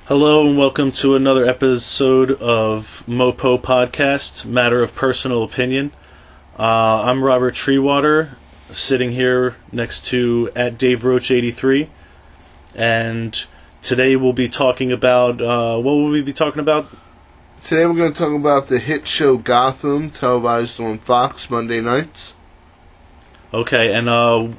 Hello and welcome to another episode of MOPO Podcast, Matter of Personal Opinion. I'm Robert Treewater, sitting here next to at Dave Roach 83, and today we'll be talking about, what will we be talking about? Today we're going to talk about the hit show Gotham, televised on Fox Monday nights. Okay, and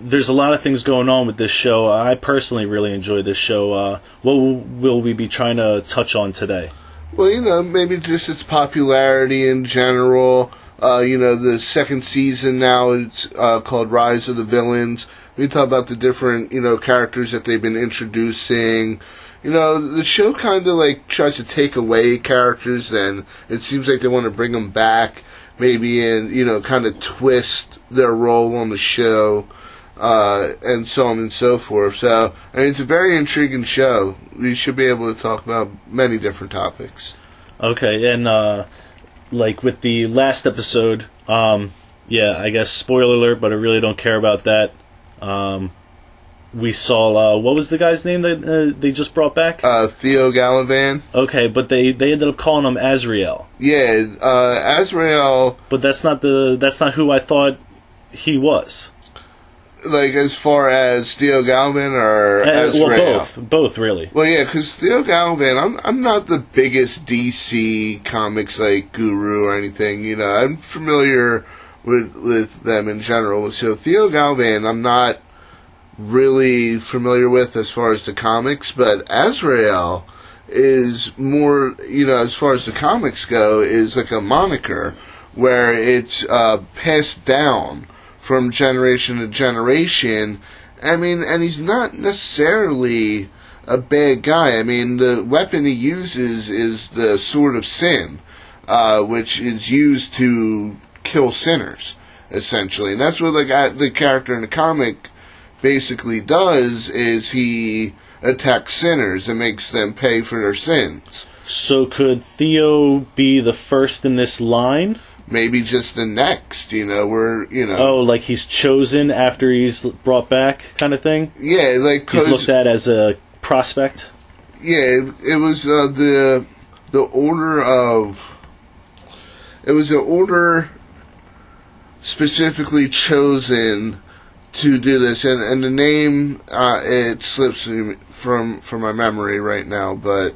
there's a lot of things going on with this show. I personally really enjoy this show. What will we be trying to touch on today? Well, maybe just its popularity in general. The second season now, it's called Rise of the Villains. We talk about the different, characters that they've been introducing. The show kind of tries to take away characters, then it seems like they want to bring them back, maybe, and, kind of twist their role on the show. And so on and so forth. So, it's a very intriguing show. We should be able to talk about many different topics. Okay, and with the last episode, I guess spoiler alert, but I really don't care about that. We saw, what was the guy's name that they just brought back? Theo Galavan. Okay, but they ended up calling him Azrael. Yeah, Azrael. But that's not who I thought he was. As far as Theo Galavan or Azrael? Well, both really. Well, yeah, because Theo Galavan, I'm not the biggest DC comics guru or anything. I'm familiar with them in general. So Theo Galavan, I'm not really familiar with as far as the comics, but Azrael is more, as far as the comics go, is like a moniker where it's passed down from generation to generation. And he's not necessarily a bad guy. The weapon he uses is the Sword of Sin, which is used to kill sinners, essentially. And that's what the character in the comic basically does, is he attacks sinners and makes them pay for their sins. So could Theo be the first in this line? Maybe just the next, Oh, he's chosen after he's brought back, kind of thing? Yeah, he's looked at as a prospect? Yeah, it was the order of... It was an order specifically chosen to do this, and the name, it slips from my memory right now, but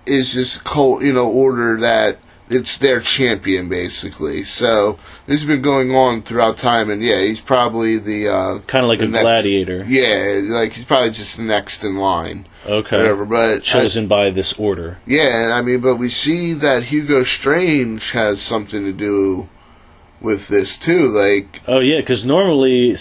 is this cult, order that it's their champion, basically. So this has been going on throughout time, and yeah, he's probably the kind of like a gladiator. Yeah, he's probably just the next in line. Okay, whatever. But chosen by this order. Yeah, but we see that Hugo Strange has something to do with this too. Oh yeah, because normally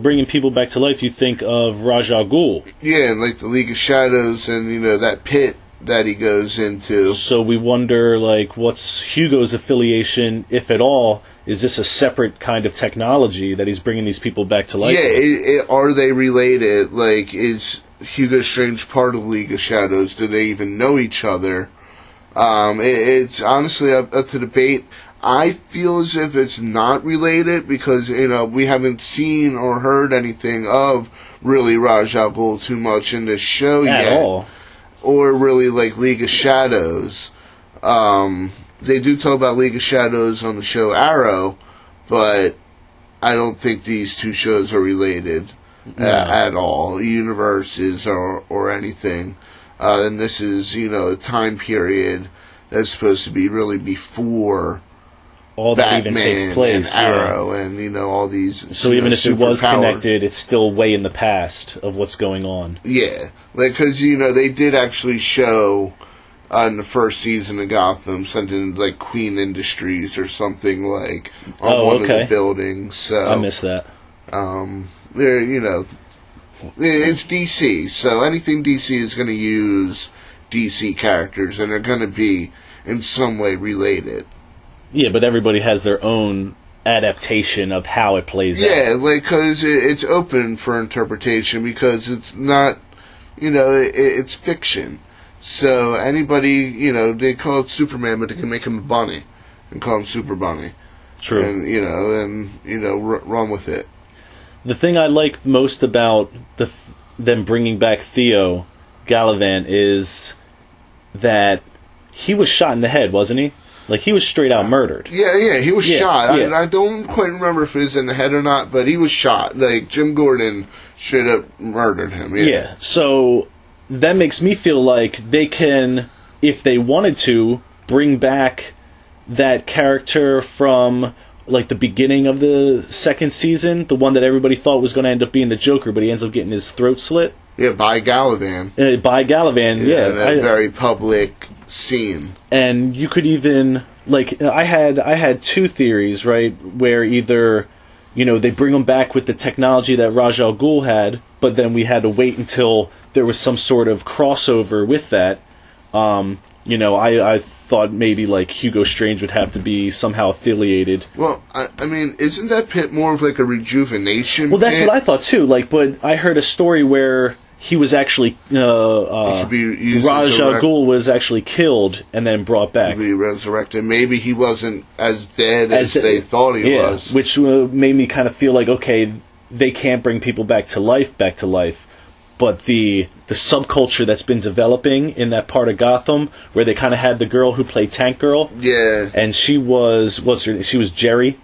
bringing people back to life, you think of Ra's al Ghul. Yeah, and the League of Shadows, and that pit that he goes into. So we wonder, what's Hugo's affiliation, if at all? Is this a separate kind of technology that he's bringing these people back to life? Yeah, are they related? Is Hugo Strange part of the League of Shadows? Do they even know each other? It's honestly up to debate. I feel as if it's not related because, we haven't seen or heard anything of really Ra's al Ghul too much in this show yet. At all. Or really League of Shadows. They do talk about League of Shadows on the show Arrow, but I don't think these two shows are related at all, universes or anything. And this is, a time period that's supposed to be really before all that Batman even takes place, and Arrow, and all these. So even if it was connected, it's still way in the past of what's going on. Yeah, because they did actually show in the first season of Gotham something like Queen Industries or something on one of the buildings. So I missed that. They're it's DC, so anything DC is going to use DC characters, and they're going to be in some way related. Yeah, but everybody has their own adaptation of how it plays out. Yeah, because it's open for interpretation, because it's not, it's fiction. So anybody, they call it Superman, but they can make him a bunny and call him Super Bunny. True. And, run with it. The thing I like most about them bringing back Theo Galavan is that he was shot in the head, wasn't he? Like, he was straight out murdered. Yeah, he was shot. Yeah. I don't quite remember if it was in the head or not, but he was shot. Like, Jim Gordon straight up murdered him. Yeah, so that makes me feel like they can, if they wanted to, bring back that character from, like, the beginning of the second season, the one that everybody thought was going to end up being the Joker, but he ends up getting his throat slit. Yeah, by Galavan. By Galavan, yeah. That very public scene. And you could even, like, I had two theories, right, where either, you know, they bring him back with the technology that Ra's al Ghul had, but then we had to wait until there was some sort of crossover with that. You know, I thought maybe, like, Hugo Strange would have to be somehow affiliated. Well, I mean, isn't that pit more of, like, a rejuvenation Well, that's pit? what I thought, too. Like, but I heard a story where he was actually, Ra's al Ghul was actually killed and then brought back. Be resurrected. Maybe he wasn't as dead as they thought he was. Which made me kind of feel like, okay, they can't bring people back to life, but the subculture that's been developing in that part of Gotham, where they kind of had the girl who played Tank Girl, and she was she was Jerry,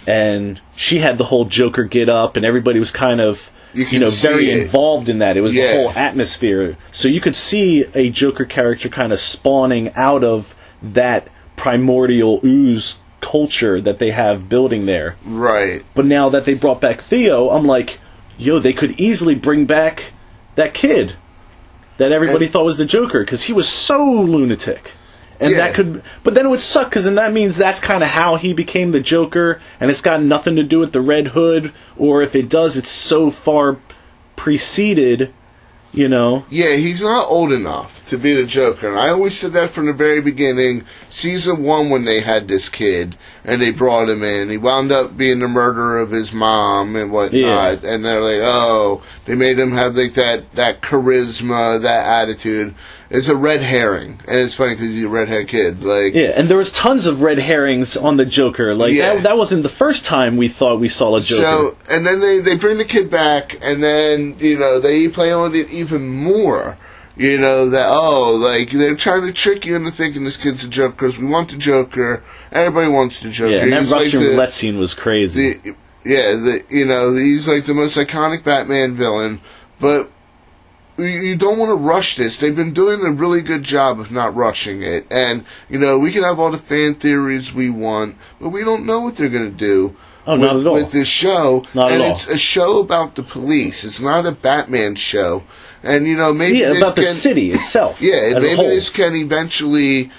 and she had the whole Joker get up, and everybody was kind of very involved in that. It was the whole atmosphere, so you could see a Joker character kind of spawning out of that primordial ooze culture that they have building there. Right. But now that they brought back Theo, I'm like, yo, they could easily bring back that kid that everybody thought was the Joker, because he was so lunatic. And that could, but then it would suck, because then that means that's kind of how he became the Joker, and it's got nothing to do with the Red Hood, or if it does, it's so far preceded, you know. Yeah, he's not old enough to be the Joker, and I always said that from the very beginning. Season 1, when they had this kid, and they brought him in, he wound up being the murderer of his mom and whatnot, and they're like, oh, they made him have like that charisma, that attitude. It's a red herring, and it's funny because he's a red-haired kid. Like, and there was tons of red herrings on the Joker. Like, that wasn't the first time we thought we saw a Joker. So, and then they bring the kid back, and then, you know, they play on it even more. You know, that, they're trying to trick you into thinking this kid's a Joker, because we want the Joker. Everybody wants the Joker. Yeah, and that Russian roulette scene was crazy. He's like the most iconic Batman villain, but you don't want to rush this. They've been doing a really good job of not rushing it. And, you know, we can have all the fan theories we want, but we don't know what they're going to do not at all. with this show. Not at all. It's a show about the police. It's not a Batman show. And, you know, maybe about the city itself. Yeah, maybe this can eventually,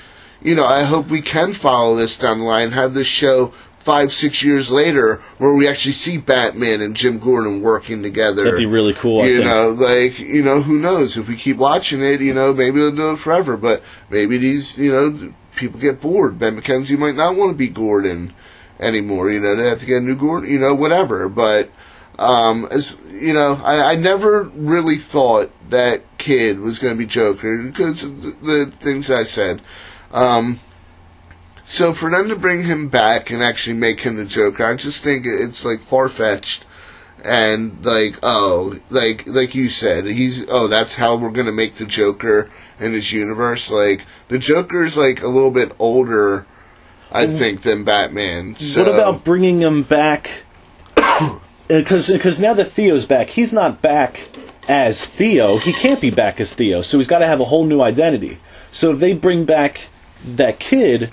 you know, I hope we can follow this down the line, have this show 5-6 years later, where we actually see Batman and Jim Gordon working together. That'd be really cool. You know, who knows? If we keep watching it, you know, maybe they'll do it forever. But maybe these, you know, people get bored. Ben McKenzie might not want to be Gordon anymore. You know, they have to get a new Gordon. You know, whatever. But as you know, I never really thought that kid was going to be Joker because of the things I said. So for them to bring him back and actually make him the Joker, I just think it's like far-fetched, and like you said, that's how we're gonna make the Joker in this universe. Like, the Joker's like a little bit older, I think, than Batman. So. What about bringing him back? Because now that Theo's back, he's not back as Theo. He can't be back as Theo, so he's got to have a whole new identity. So if they bring back that kid,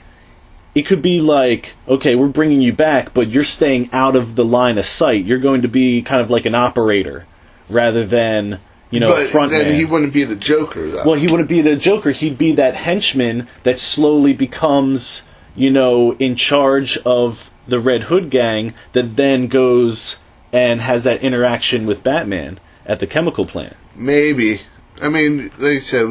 it could be like, okay, we're bringing you back, but you're staying out of the line of sight. You're going to be kind of like an operator rather than, you know, front man. But then he wouldn't be the Joker, though. Well, he wouldn't be the Joker. He'd be that henchman that slowly becomes, you know, in charge of the Red Hood gang that then goes and has that interaction with Batman at the chemical plant. Maybe. I mean, like I said,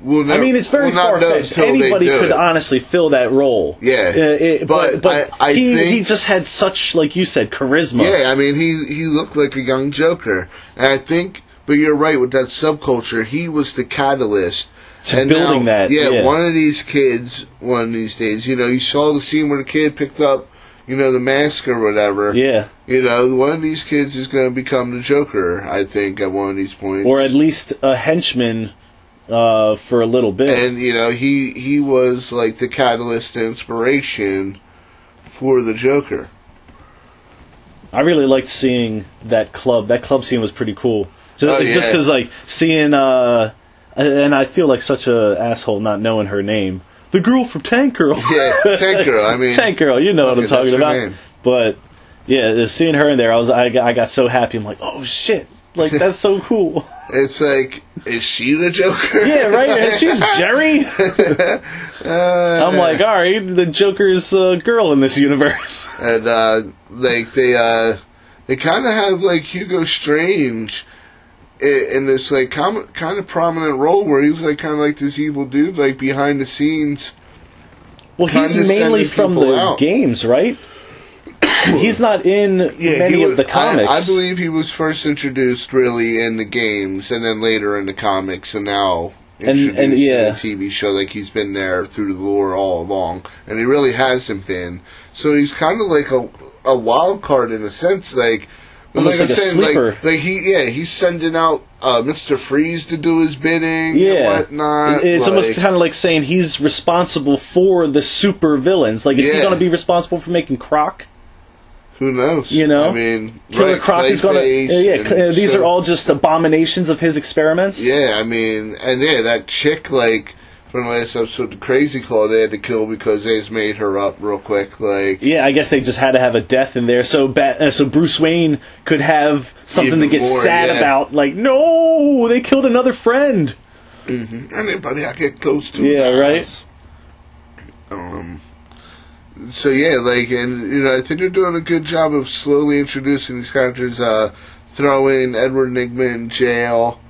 it's very far-fetched. Anybody could honestly fill that role. Yeah. But I think he just had such, like you said, charisma. Yeah, I mean, he looked like a young Joker. And I think, but you're right, with that subculture, he was the catalyst. To building that. Yeah, one of these kids, one of these days, you know, you saw the scene where the kid picked up the mask or whatever. Yeah. One of these kids is going to become the Joker, I think, at one of these points. Or at least a henchman for a little bit. And, he was like the catalyst and inspiration for the Joker. I really liked seeing that club. That club scene was pretty cool. Just because, like, seeing, and I feel like such a asshole not knowing her name. The girl from Tank Girl. Yeah, Tank Girl. I mean, Tank Girl. You know what I'm talking about. Name. But yeah, seeing her in there, I got so happy. I'm like, oh shit, like that's so cool. It's like, is she the Joker? Yeah, right. And she's Jerry. I'm like, all right, the Joker's girl in this universe. And they kind of have like Hugo Strange in this like kind of prominent role where he's like kind of like this evil dude like behind the scenes. Well, he's mainly from the games, right? He's not in many of the comics. I believe he was first introduced really in the games and then later in the comimics, and now introduced in the TV show. Like he's been there through the lore all along, and he really hasn't been. So he's kind of like a wild card in a sense, like. Almost like a sleeper. He's sending out Mr. Freeze to do his bidding and whatnot. It's almost kind of like saying he's responsible for the super villains. Like, is he going to be responsible for making Croc? Who knows? I mean, Killer Croc is going to... these are all just abominations of his experiments? Yeah, I mean, and that chick, like... From the last episode, the Crazy Claw they had to kill because they just made her up real quick. Like, yeah, I guess they just had to have a death in there so Bruce Wayne could have something to get sad about. Like, no, they killed another friend. Mm-hmm. Anybody I get close to. Yeah, right. So and I think they're doing a good job of slowly introducing these characters. Throwing Edward Nygma in jail.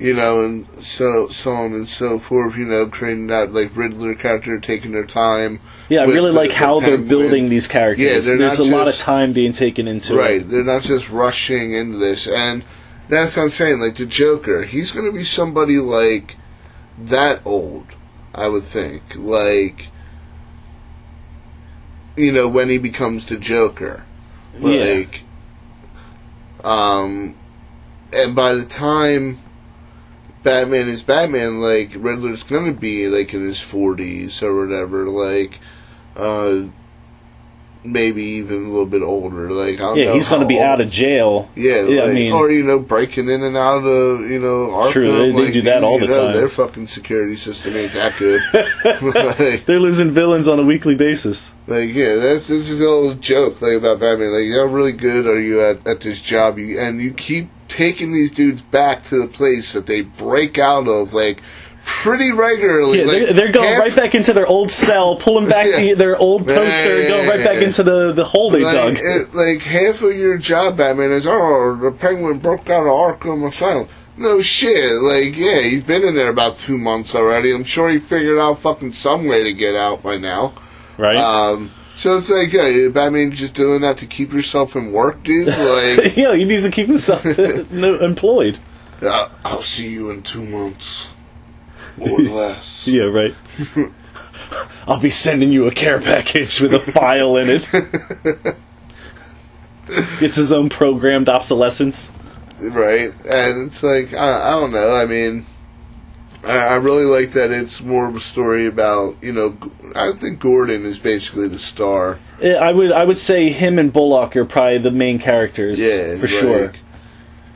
And so on and so forth, creating that, like, Riddler character, taking their time. Yeah, I really like how they're building these characters. Yeah, there's a lot of time being taken into it. Right, they're not just rushing into this. And that's what I'm saying, like, the Joker, he's going to be somebody, like, that old, I would think. Like, when he becomes the Joker. Like, and by the time... Batman is Batman, like, Riddler's gonna be, like, in his 40s or whatever, like, maybe even a little bit older, like, I don't know. Yeah, he's gonna be out of jail. Yeah, like, I mean... Or, breaking in and out of, Arkham. True, they do that all the time. Their fucking security system ain't that good. Like, they're losing villains on a weekly basis. Like, yeah, this is a little joke, like, about Batman. Like, how really good are you at this job? And you keep taking these dudes back to the place that they break out of, like, pretty regularly. Yeah, like, they're going right back into their old cell, pulling back their old poster, and going right back into the hole they dug. Like, half of your job, Batman, is, the Penguin broke out of Arkham Asylum. No shit. Like, yeah, he's been in there about 2 months already. I'm sure he figured out fucking some way to get out by now. Right. So it's like, Batman just doing that to keep yourself in work, dude? Like, yeah, he needs to keep himself employed. I'll see you in 2 months. Or less. Yeah, right. I'll be sending you a care package with a file in it. It's his own programmed obsolescence. Right. And it's like, I don't know, I mean... I really like that it's more of a story about, I think Gordon is basically the star. I would say him and Bullock are probably the main characters, for sure.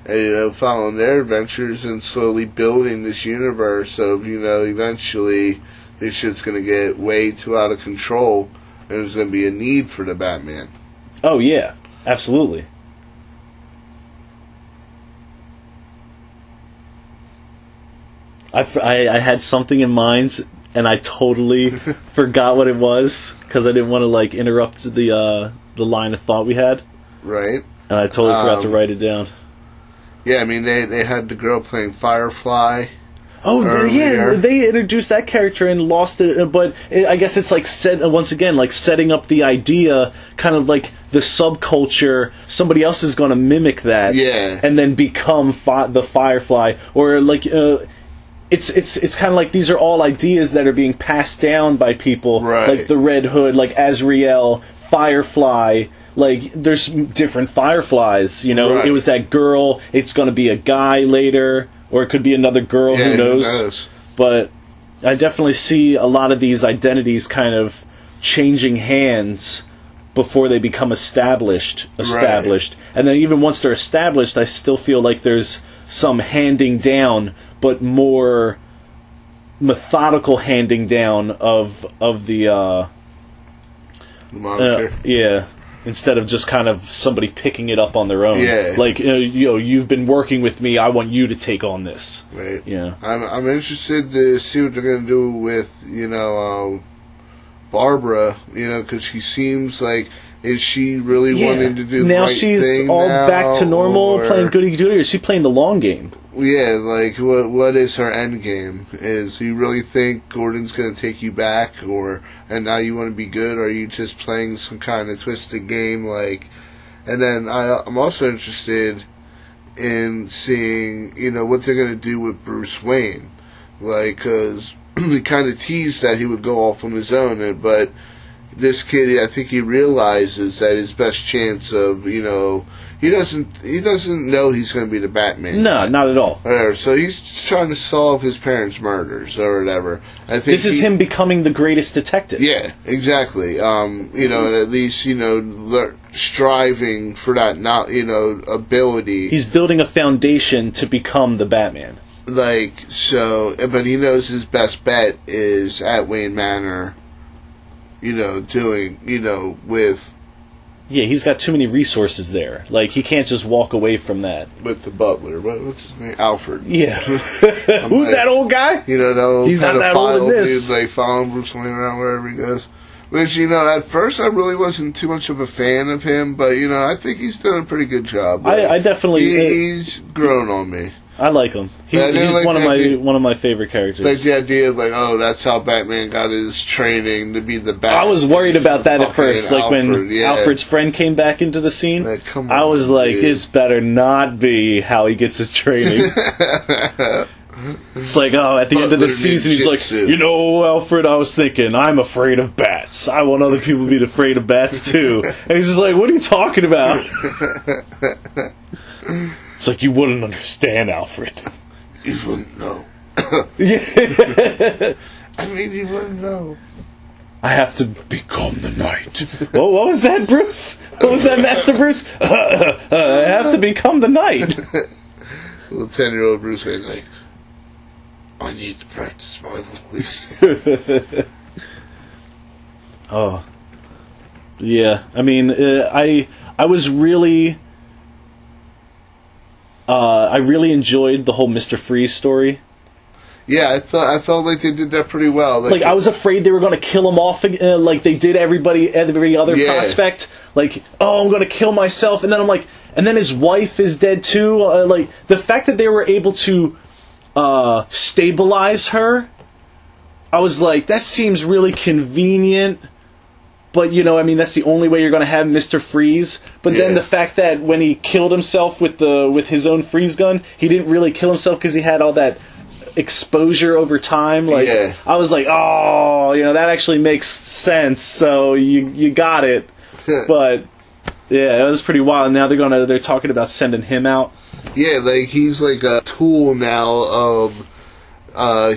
And, following their adventures and slowly building this universe of, eventually this shit's going to get way too out of control and there's going to be a need for the Batman. Oh, yeah. Absolutely. I had something in mind, and I totally forgot what it was because I didn't want to interrupt the line of thought we had. Right. And I totally forgot to write it down. Yeah, I mean they had the girl playing Firefly. Oh yeah, they introduced that character and lost it, but I guess it's once again setting up the idea, kind of like the subculture. Somebody else is going to mimic that, and then become the Firefly, or It's kind of like these are all ideas that are being passed down by people, like the Red Hood, like Azrael, Firefly. Like, there's different Fireflies, you know? Right. It was that girl, it's going to be a guy later, or it could be another girl, Yeah, who knows? But I definitely see a lot of these identities kind of changing hands before they become established. Right. And then even once they're established, I still feel like there's some handing down, but more methodical handing down of the moniker. instead of just kind of somebody picking it up on their own. Yeah. Like, you've been working with me, I want you to take on this. Right. Yeah. I'm interested to see what they're going to do with, Barbara, because she seems like, is she really wanting to do the now right she's thing all now, back to normal, playing goody-goody, or is she playing the long game? Yeah, like, what is her end game? Is you really think Gordon's going to take you back, and now you want to be good, or are you just playing some kind of twisted game, like... And then I'm also interested in seeing, what they're going to do with Bruce Wayne. Like, because he kind of teased that he would go off on his own, but this kid, I think he realizes that his best chance of, he doesn't know he's going to be the Batman. No, yet. not at all. Whatever. So he's trying to solve his parents' murders or whatever. I think this is him becoming the greatest detective. Yeah, exactly. At least, striving for that, ability. He's building a foundation to become the Batman. But he knows his best bet is at Wayne Manor, with... Yeah, he's got too many resources there. Like, he can't just walk away from that. With the butler. What's his name? Alfred. Yeah. Who's that old guy? He's not that old in this. Dude, following Bruce Wayne around wherever he goes. Which, at first I really wasn't too much of a fan of him, but, I think he's done a pretty good job. I definitely... He's grown on me. I like him. He's one of my favorite characters. Like the idea of that's how Batman got his training to be the Batman. I was worried about that at first, like when Alfred's friend came back into the scene. I was like, this better not be how he gets his training. It's like, at the end of the season, he's like, Alfred, I was thinking, I'm afraid of bats. I want other people to be afraid of bats too. And he's just like, what are you talking about? It's like, you wouldn't understand, Alfred. You wouldn't know. Yeah. You wouldn't know. I have to become the knight. Oh, what was that, Bruce? What was that, Master Bruce? I have to become the knight. Little 10-year-old Bruce Wayne, like, I need to practice my voice. Oh. Yeah, I was really... I really enjoyed the whole Mr. Freeze story. Yeah, I felt like they did that pretty well. Like I was afraid they were going to kill him off, like they did every other prospect. Like, I'm going to kill myself, and then I'm like, and then his wife is dead too. Like the fact that they were able to stabilize her, I was like, that seems really convenient. But, that's the only way you're going to have Mr. Freeze. But then the fact that when he killed himself with his own freeze gun, he didn't really kill himself because he had all that exposure over time. Like, I was like, that actually makes sense. So you got it. But yeah, it was pretty wild. Now they're talking about sending him out. Yeah, like he's like a tool now of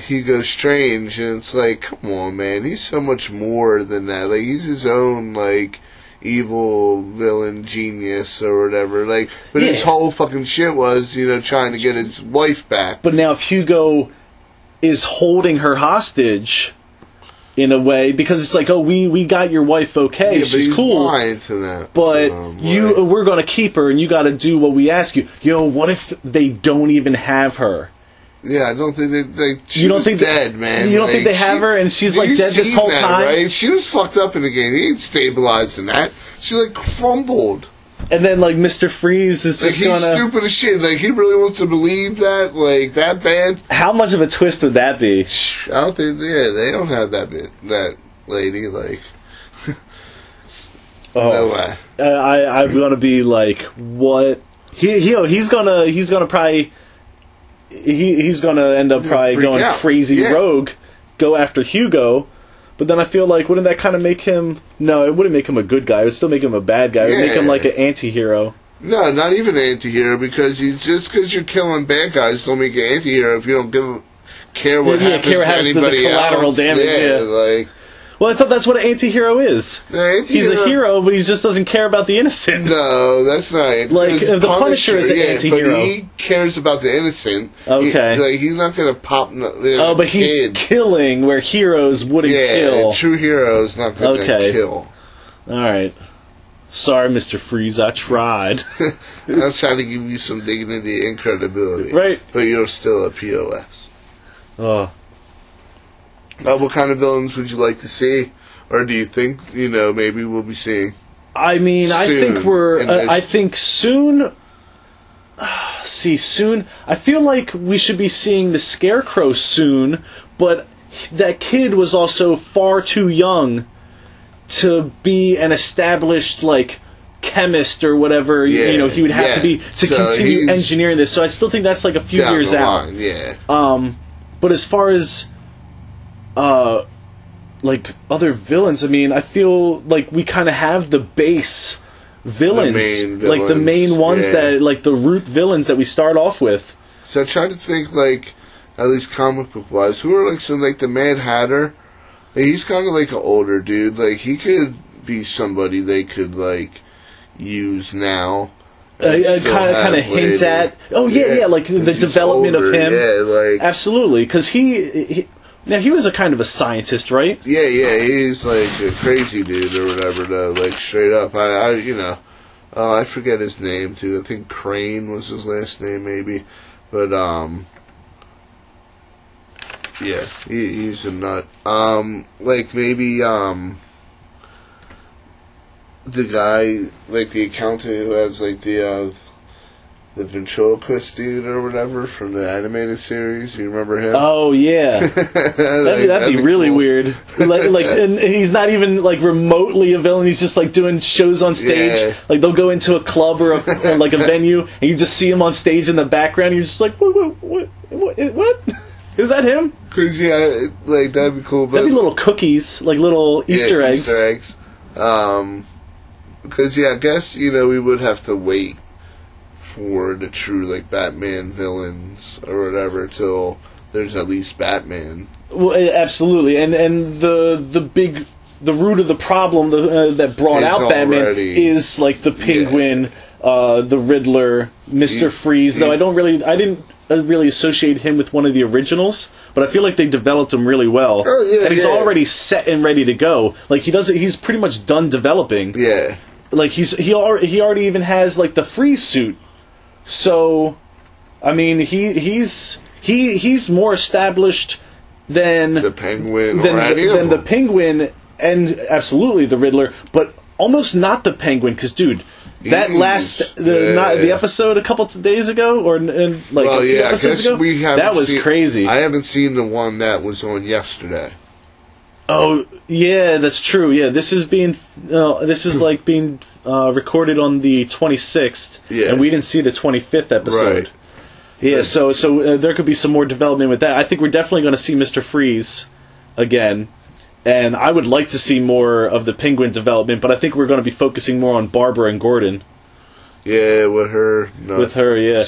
Hugo Strange, and it's like, come on, man, he's so much more than that. Like, he's his own, like, evil villain genius or whatever. Like, but his whole fucking shit was, trying to get his wife back. But now if Hugo is holding her hostage in a way, because it's like, we got your wife, okay, she's cool. Lying to that. But we're gonna keep her, and you gotta do what we ask you. What if they don't even have her? Yeah, I don't think she was dead, man. You don't think they have her, and she's like dead this whole time? Right? She was fucked up in the game. He ain't stabilized in that. She like crumbled. And then like Mr. Freeze is just he's stupid as shit. Like he really wants to believe that, like that bad. How much of a twist would that be? I don't think. Yeah, they don't have that lady. Like, no way. I'm gonna be like, what? He's gonna probably. He's gonna end up probably going crazy rogue, go after Hugo, But then I feel like, wouldn't that kind of make him... No, it wouldn't make him a good guy. It would still make him a bad guy. It would make him like an anti-hero. No, not even an anti-hero, because just because you're killing bad guys don't make you an anti-hero if you don't care what happens to anybody else. Collateral damage, like... Well, I thought that's what an anti-hero is. He's a hero, but he just doesn't care about the innocent. No, that's not. Like, the Punisher is an anti-hero. But he cares about the innocent. Okay. He's not going to pop... but he's killing where heroes wouldn't kill. Yeah, true heroes not going to kill. Alright. Sorry, Mr. Freeze, I tried. I was trying to give you some dignity and credibility. Right. But you're still a POS. Oh. What kind of villains would you like to see? Or do you think, maybe we'll be seeing? I mean, I think soon... soon... I feel like we should be seeing the Scarecrow soon, but that kid was also far too young to be an established, like, chemist or whatever, he would have to be to continue engineering this. So I still think that's like a few years out. But as far as like other villains, I mean, I feel like we kind of have the base villains, like the main ones that, like the root villains that we start off with. So I try to think, like, at least comic book wise, who are like the Mad Hatter. He's kind of like an older dude. Like, he could be somebody they could, like, use now. Kind of hint at... Oh, yeah, like the development of him. Yeah, like... Absolutely, because he was a kind of a scientist, right? Yeah, he's, like, a crazy dude or whatever, though. Like, straight up. I forget his name, too. I think Crane was his last name, maybe. But, yeah, he's a nut. Like, maybe, the guy, like, the accountant who has, like, the ventriloquist dude or whatever from the animated series. You remember him? Oh, yeah. that'd be really cool. Weird. Like, and he's not even, like, remotely a villain. He's just, like, doing shows on stage. Yeah. Like, they'll go into a club or like, a venue, and you just see him on stage in the background, and you're just like, what? Is that him? Cause like that'd be cool. But that'd be little cookies, like little Easter eggs. Easter eggs. Because I guess we would have to wait for the true like Batman villains or whatever till there's at least Batman. Well, absolutely, and the root of the problem that brought out Batman is like the Penguin, the Riddler, Mr. Freeze. Though I didn't really associate him with one of the originals, but I feel like they developed him really well. Oh, yeah, and he's already set and ready to go. Like he's pretty much done developing. Yeah. Like he already even has like the Freeze suit. So, I mean, he's more established than the Penguin than the Penguin, and absolutely the Riddler, but almost not the Penguin, because dude. That the episode a couple of days ago, or a few episodes ago, that was crazy. I haven't seen the one that was on yesterday. Oh yeah, that's true. Yeah, this is being recorded on the 26th, and we didn't see the 25th episode. Right. Yeah, so there could be some more development with that. I think we're definitely going to see Mr. Freeze again. And I would like to see more of the Penguin development, but I think we're going to be focusing more on Barbara and Gordon. Yeah, with her. Yeah.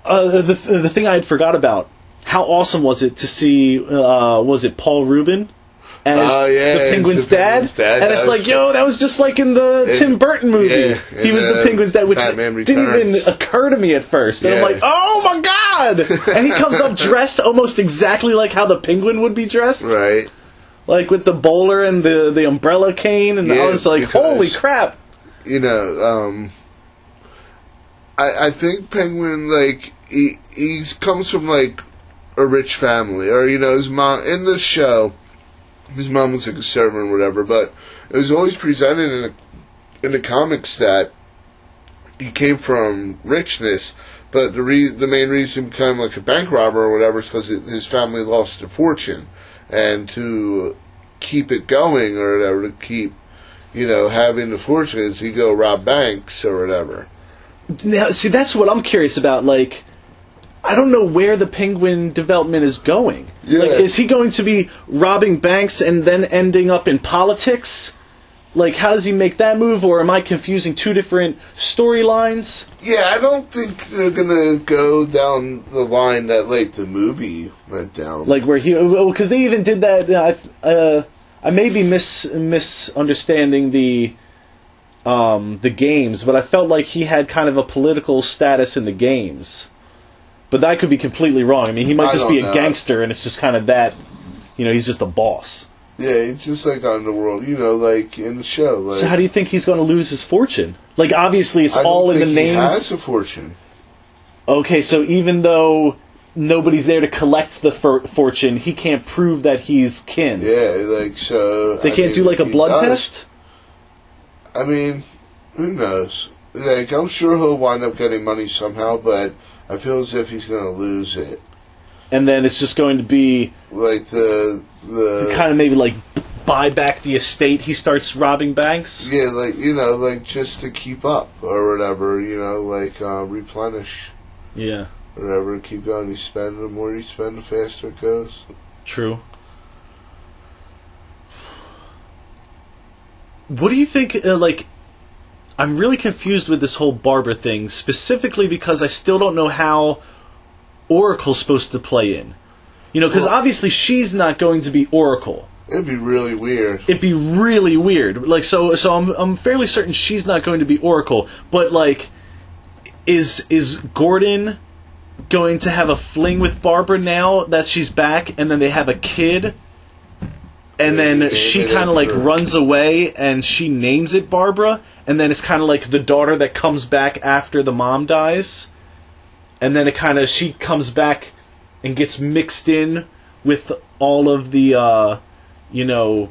The thing I had forgot about, how awesome was it to see, was it Paul Rubin as the Penguin's dad? And it's like, that was just like in the Tim Burton movie. Yeah, he was the Penguin's dad, which didn't even occur to me at first. And I'm like, oh my god! And he comes up dressed almost exactly like how the Penguin would be dressed. Right. Like with the bowler and the umbrella cane, and I was like, holy crap. I think Penguin, like, he comes from, like, a rich family. Or, his mom, in the show, his mom was like a servant or whatever, but it was always presented in the comics that he came from richness, but the main reason he became, like, a bank robber or whatever is because his family lost a fortune. And to keep it going or whatever, to keep, having the fortunes, he go rob banks or whatever. Now, see, that's what I'm curious about. Like, I don't know where the Penguin development is going. Yeah. Like, is he going to be robbing banks and then ending up in politics? Like, how does he make that move? Or am I confusing two different storylines? Yeah, I don't think they're gonna go down the line that, like, the movie went down. Like, where he... Because they even did that... I may be misunderstanding the games, but I felt like he had kind of a political status in the games. But that could be completely wrong. I mean, he might just be a gangster, and it's just kind of that... he's just a boss. Yeah, it's just like Underworld, like in the show. Like, so how do you think he's going to lose his fortune? Like, obviously, it's all in the names. He has a fortune. Okay, so even though nobody's there to collect the fortune, he can't prove that he's kin. Yeah, like, so... They can't do, like, a blood test? I mean, who knows? Like, I'm sure he'll wind up getting money somehow, but I feel as if he's going to lose it. And then it's just going to be... Like, the kind of maybe, like, buy back the estate. He starts robbing banks? Yeah, like, like, just to keep up or whatever, like, replenish. Yeah. Whatever, keep going. You spend, the more you spend, the faster it goes. True. What do you think, I'm really confused with this whole Barbara thing, specifically because I still don't know how Oracle's supposed to play in. Because obviously she's not going to be Oracle. It'd be really weird. It'd be really weird. Like, so I'm fairly certain she's not going to be Oracle. But, like, is Gordon going to have a fling with Barbara now that she's back, and then they have a kid, and then she kind of, like, runs away, and she names it Barbara, and then it's kind of like the daughter that comes back after the mom dies, and then she comes back and gets mixed in with all of the,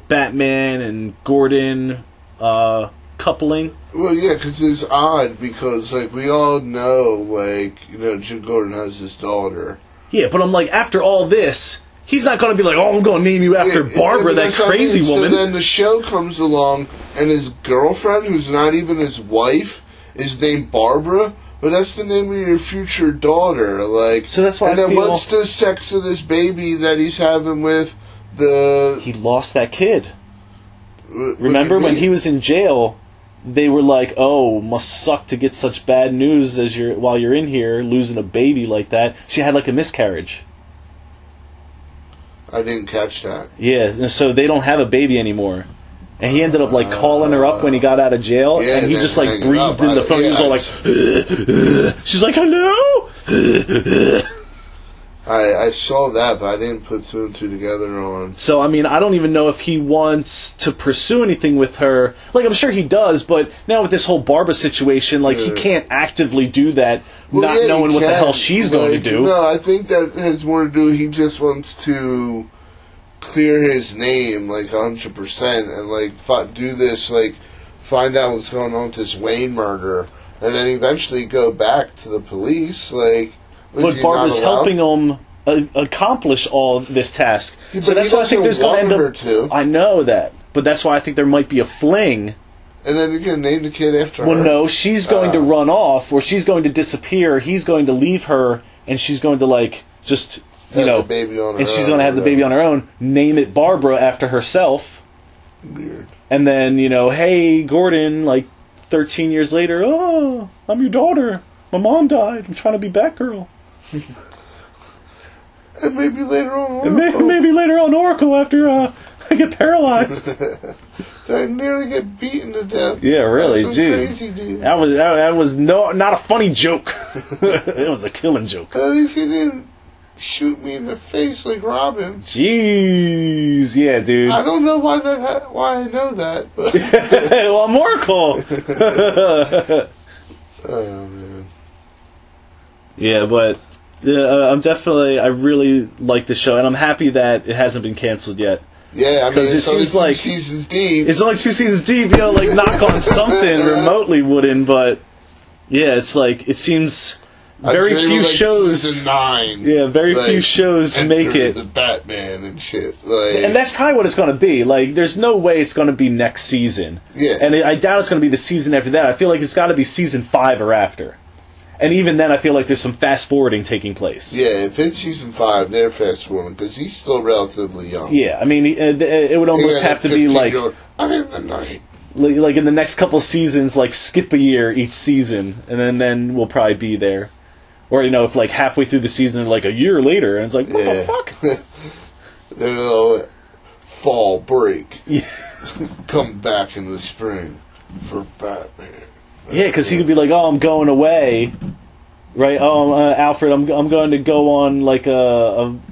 Batman and Gordon coupling. Well, yeah, because it's odd, because, like, we all know, like, Jim Gordon has his daughter. Yeah, but I'm like, after all this, he's not going to be like, oh, I'm going to name you after Barbara, that crazy woman. So then the show comes along, and his girlfriend, who's not even his wife, is named Barbara. But that's the name of your future daughter, like. So that's why. And then what's the sex of this baby that he's having with the? He lost that kid. Remember when he was in jail? They were like, "Oh, must suck to get such bad news while you're in here, losing a baby like that." She had like a miscarriage. I didn't catch that. Yeah, so they don't have a baby anymore. And he ended up, like, calling her up when he got out of jail, and he just, like, breathed in the phone. He was all like, she's like, hello? I saw that, but I didn't put two and two together on. So, I mean, I don't even know if he wants to pursue anything with her. Like, I'm sure he does, but now with this whole Barbara situation, like, he can't actively do that, not knowing what the hell she's going to do. No, I think that has more to do, he just wants to clear his name, like, 100%, and, like, do this, like, find out what's going on with this Wayne murder, and then eventually go back to the police, like... But Barbara's helping him accomplish all this task. Yeah, so that's why I think there's going to end up... I know that, but that's why I think there might be a fling. And then you're going to name the kid after her? Well, no, she's going to run off, or she's going to disappear, he's going to leave her, and she's going to, like, just... the baby on her and she's going to have the baby on her own, name it Barbara after herself. Weird. And then, hey, Gordon, like, 13 years later, oh, I'm your daughter. My mom died. I'm trying to be Batgirl. And maybe later on Oracle. And maybe later on Oracle after I get paralyzed. So I nearly get beaten to death. Yeah, really, dude. Crazy, dude. That was not a funny joke. It was a killing joke. At least he didn't shoot me in the face like Robin. Jeez, yeah, dude. I don't know why I know that, but well, I'm Oracle. Oh man. Yeah, but I really like the show, and I'm happy that it hasn't been canceled yet. Yeah, I mean, it seems like 2 seasons deep. It's only 2 seasons deep, like knock on something remotely wouldn't, but yeah, it's like it seems very few shows. Season 9. Yeah, very few shows make it. The Batman and shit, and that's probably what it's going to be. Like, there's no way it's going to be next season. Yeah, and I doubt it's going to be the season after that. I feel like it's got to be season 5 or after. And even then, I feel like there's some fast-forwarding taking place. Yeah, if it's season 5, they're fast-forwarding, because he's still relatively young. Yeah, I mean, it would almost have to be like... I'm in the night. Like in the next couple seasons, like skip a year each season, and then we'll probably be there. Or, if like halfway through the season, like a year later, and it's like, what the fuck? Their little fall break. Yeah. Come back in the spring for Batman. Yeah, because he could be like, oh, I'm going away. Right? Oh, Alfred, I'm going to go on like I'm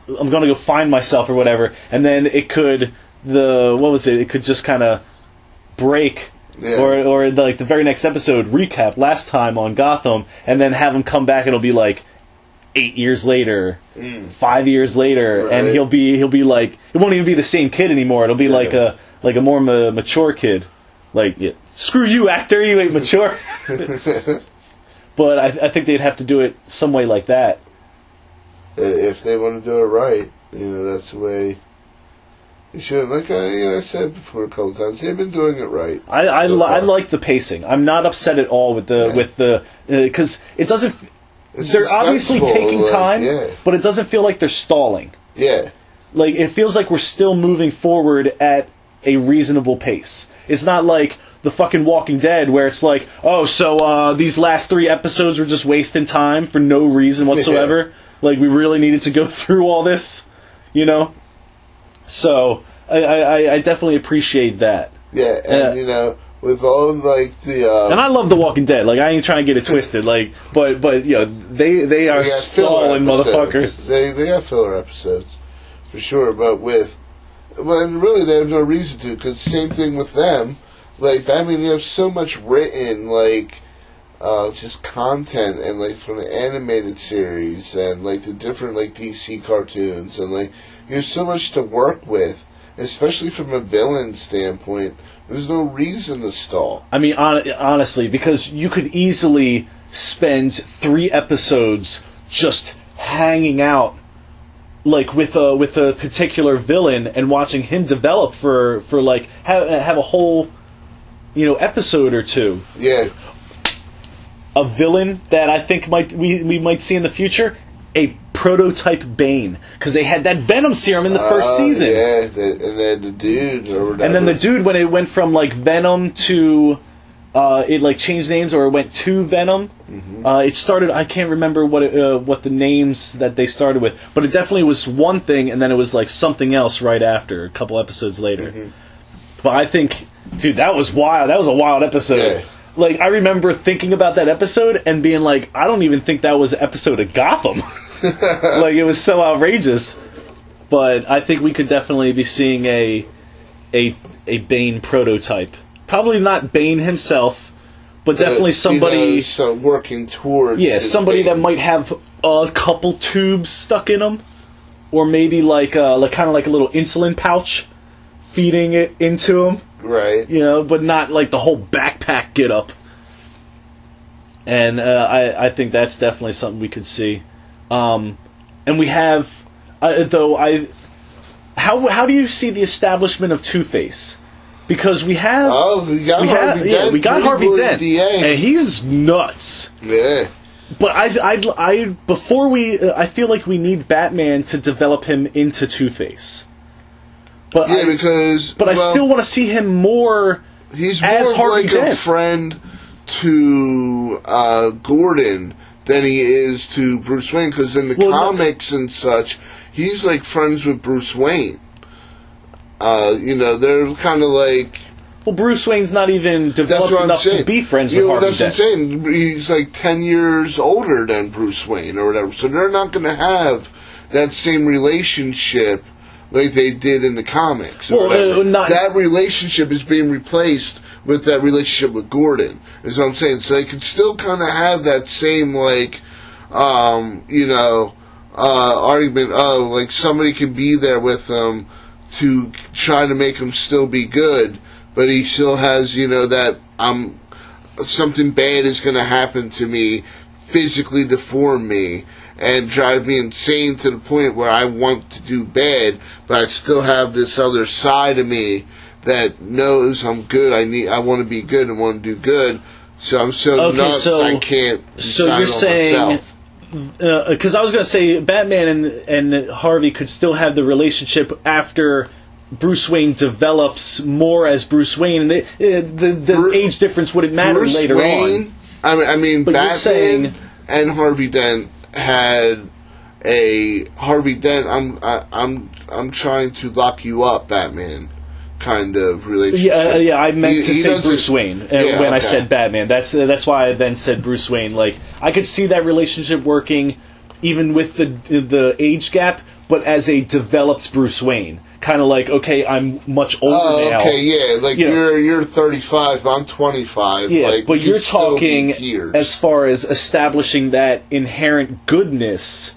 going to go find myself or whatever. And then it could, it could just kind of break. Yeah. Or like the very next episode, recap last time on Gotham, and then have him come back and it'll be like 8 years later, 5 years later, right. And he'll be like, it won't even be the same kid anymore. It'll be like a more mature kid. Like, yeah, screw you, actor, you ain't mature. But I think they'd have to do it some way like that. If they want to do it right, that's the way you should. Like I said before a couple times, they've been doing it right. I like the pacing. I'm not upset at all with the because it doesn't. They're obviously taking time, but it doesn't feel like they're stalling. Yeah. Like, it feels like we're still moving forward at a reasonable pace. It's not like the fucking Walking Dead where it's like, oh, so these last 3 episodes were just wasting time for no reason whatsoever. Yeah. Like, we really needed to go through all this, So, I definitely appreciate that. Yeah, and, with all like the and I love The Walking Dead. Like, I ain't trying to get it twisted. Like, but they are stalling motherfuckers. They have filler episodes for sure. But when really they have no reason to, because same thing with them. Like, Batman, you have so much written just content, and like from the animated series and like the different like DC cartoons, and like there's so much to work with, especially from a villain standpoint. There's no reason to stall. I mean, honestly, because you could easily spend 3 episodes just hanging out, like with a particular villain and watching him develop for like have a whole, episode or 2. Yeah. A villain that I think we might see in the future. A prototype Bane, because they had that Venom serum in the first season. Yeah, and then the dude or whatever. And then the dude, when it went from like Venom to it like changed names, or it went to Venom. Mm-hmm. It started. I can't remember what the names that they started with, but it definitely was one thing, and then it was like something else right after, a couple episodes later. Mm-hmm. But I think, dude, that was wild. That was a wild episode. Yeah. Like, I remember thinking about that episode and being like, I don't even think that was an episode of Gotham. Like, it was so outrageous. But I think we could definitely be seeing a Bane prototype. Probably not Bane himself, but definitely somebody... so working towards... Yeah, somebody Bane. That might have a couple tubes stuck in them. Or maybe like kind of like a little insulin pouch feeding it into him. Right. But not like the whole backpack get up. And I think that's definitely something we could see. And we have, how do you see the establishment of Two-Face? Because we have, we got Harvey Dent, and he's nuts. Yeah. But I feel like we need Batman to develop him into Two-Face. But I still want to see him more. He's more as Harvey like Dent. A friend to Gordon than he is to Bruce Wayne, because in the comics and such, he's like friends with Bruce Wayne. They're kind of like... Well, Bruce Wayne's not even developed enough to be friends with Harvey Dent. That's what I'm saying. He's like 10 years older than Bruce Wayne or whatever, so they're not going to have that same relationship like they did in the comics. That relationship is being replaced with that relationship with Gordon, is what I'm saying. So they can still kind of have that same, like, argument. Oh, like, somebody can be there with them to try to make him still be good, but he still has, that something bad is going to happen to me, physically deform me, and drive me insane to the point where I want to do bad, but I still have this other side of me that knows I'm good. I want to be good and want to do good. So I'm so nuts I can't decide so you're saying, because I was going to say Batman and Harvey could still have the relationship after Bruce Wayne develops more as Bruce Wayne, and the age difference wouldn't matter Bruce later Wayne, on. I mean, but Batman you're saying, and Harvey Dent had a Harvey Dent. I'm trying to lock you up, Batman. Kind of relationship. Yeah. I meant to say Bruce Wayne when I said Batman. That's why I then said Bruce Wayne. Like, I could see that relationship working, even with the age gap, but as a developed Bruce Wayne, kind of like, okay, I'm much older now. Okay, yeah, like you're 35, but I'm 25. Yeah, like, but you're talking as far as establishing that inherent goodness.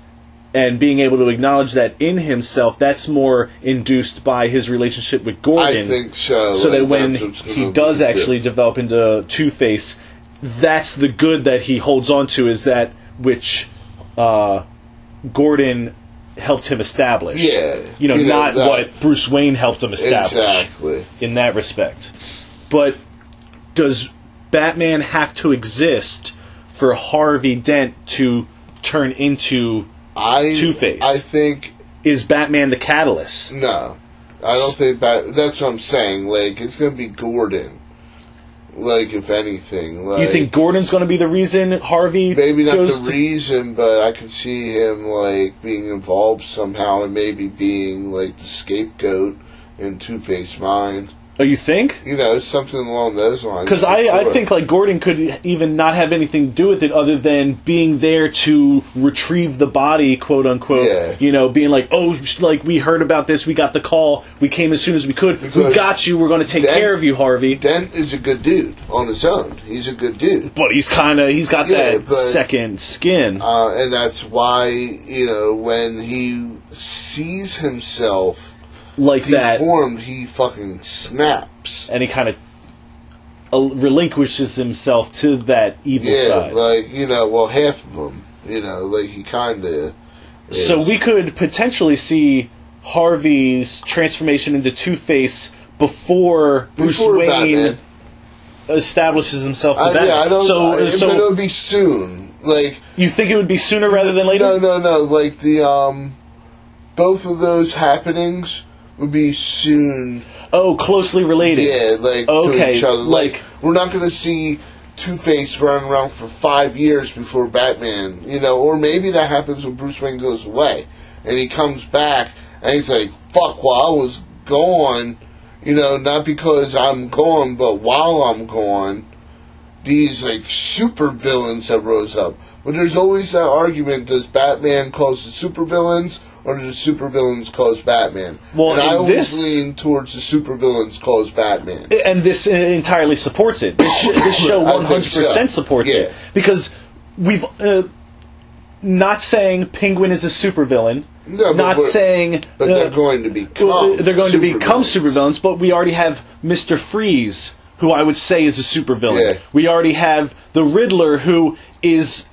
And being able to acknowledge that in himself, that's more induced by his relationship with Gordon. I think so. So that when he does actually develop into Two-Face, that's the good that he holds on to, is that which Gordon helped him establish. Yeah. Not what Bruce Wayne helped him establish. Exactly. In that respect. But does Batman have to exist for Harvey Dent to turn into Two-Face? I think... Is Batman the catalyst? No. I don't think that's what I'm saying. Like, it's going to be Gordon. Like, if anything. Like, you think Gordon's going to be the reason Harvey maybe not goes the reason, but I could see him, like, being involved somehow and maybe being, like, the scapegoat in Two-Face's mind. Oh, you think? Something along those lines. Because I think, like, Gordon could even not have anything to do with it other than being there to retrieve the body, quote-unquote. Yeah. Being like, oh, like, we heard about this, we got the call, we came as soon as we could, we got you, we're going to take care of you, Harvey. Dent is a good dude on his own. He's a good dude. But he's got that second skin. And that's why, when he sees himself like that, he fucking snaps, and he kind of relinquishes himself to that evil side. Half of him, like he kind of. So we could potentially see Harvey's transformation into Two-Face before Bruce Wayne Batman establishes himself to Batman. I don't. So it would be soon. Like, you think it would be sooner rather than later? No. Like the both of those happenings would be soon. Oh, closely related. Yeah, like to each other. Like, we're not going to see Two-Face running around for 5 years before Batman, or maybe that happens when Bruce Wayne goes away and he comes back and he's like, "Fuck, while I was gone, not because I'm gone, but while I'm gone, these like super villains have rose up." But there's always that argument: does Batman cause the supervillains, or do the supervillains cause Batman? Well, and I always lean towards the supervillains cause Batman. And this entirely supports it. This show 100% supports it. Because we've... not saying Penguin is a supervillain. No, saying... But they're going to become supervillains, but we already have Mr. Freeze, who I would say is a supervillain. Yeah. We already have the Riddler, who is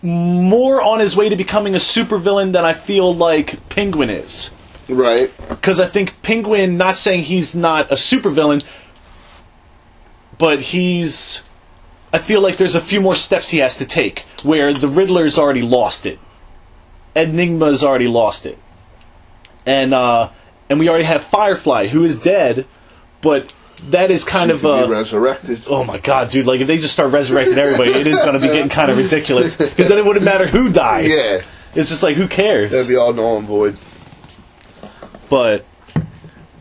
more on his way to becoming a supervillain than I feel like Penguin is. Right. Because I think Penguin, not saying he's not a supervillain, but I feel like there's a few more steps he has to take, where the Riddler's already lost it. Enigma's already lost it. And we already have Firefly, who is dead, but that is kind of be resurrected. Oh my god, dude! Like, if they just start resurrecting everybody, it is going to be getting kind of ridiculous. Because then it wouldn't matter who dies. Yeah, it's just like, who cares? That'd be all null and void. But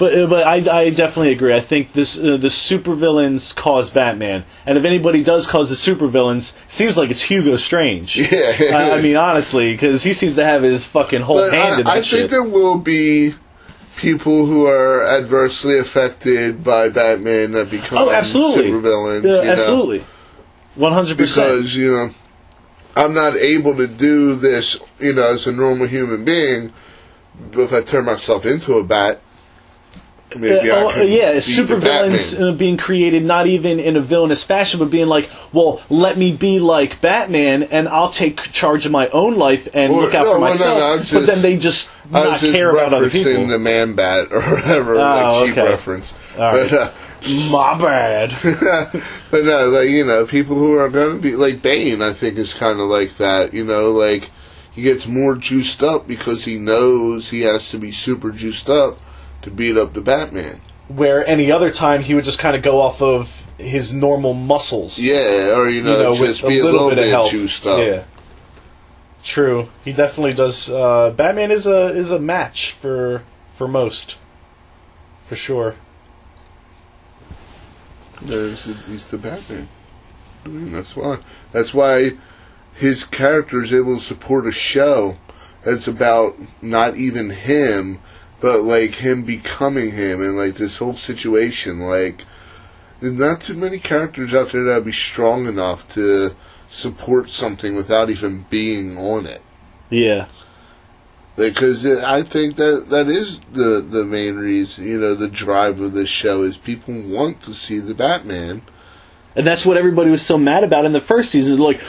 I definitely agree. I think the supervillains cause Batman, and if anybody does cause the supervillains, it seems like it's Hugo Strange. Yeah, I mean, honestly, because he seems to have his fucking whole hand in that shit. I think there will be people who are adversely affected by Batman that become supervillains. Yeah, absolutely. 100%. Because, I'm not able to do this, as a normal human being, but if I turn myself into a bat. maybe I could beat super the villains Batman. being created not even in a villainous fashion, but being like, well, let me be like Batman, and I'll take charge of my own life and look out for myself. But then they just not care about other people. I was just referencing the Man Bat or whatever, like cheap reference. Right. But, my bad. But no, like, you know, people who are going to be, like, Bane, I think, is kind of like that, you know, like, he gets more juiced up because he knows he has to be super juiced up to beat up the Batman. Where any other time he would just kind of go off of his normal muscles. Yeah, or, you know just be a little bit juiced up. Yeah. True. He definitely does. Batman is a match for most. For sure. He's the Batman. I mean, that's why. That's why his character is able to support a show that's about not even him, but like him becoming him, and like this whole situation. Like, there's not too many characters out there that would be strong enough to support something without even being on it. Yeah. Because I think that is the main reason, you know, the drive of this show is people want to see the Batman. And that's what everybody was so mad about in the first season. They're like,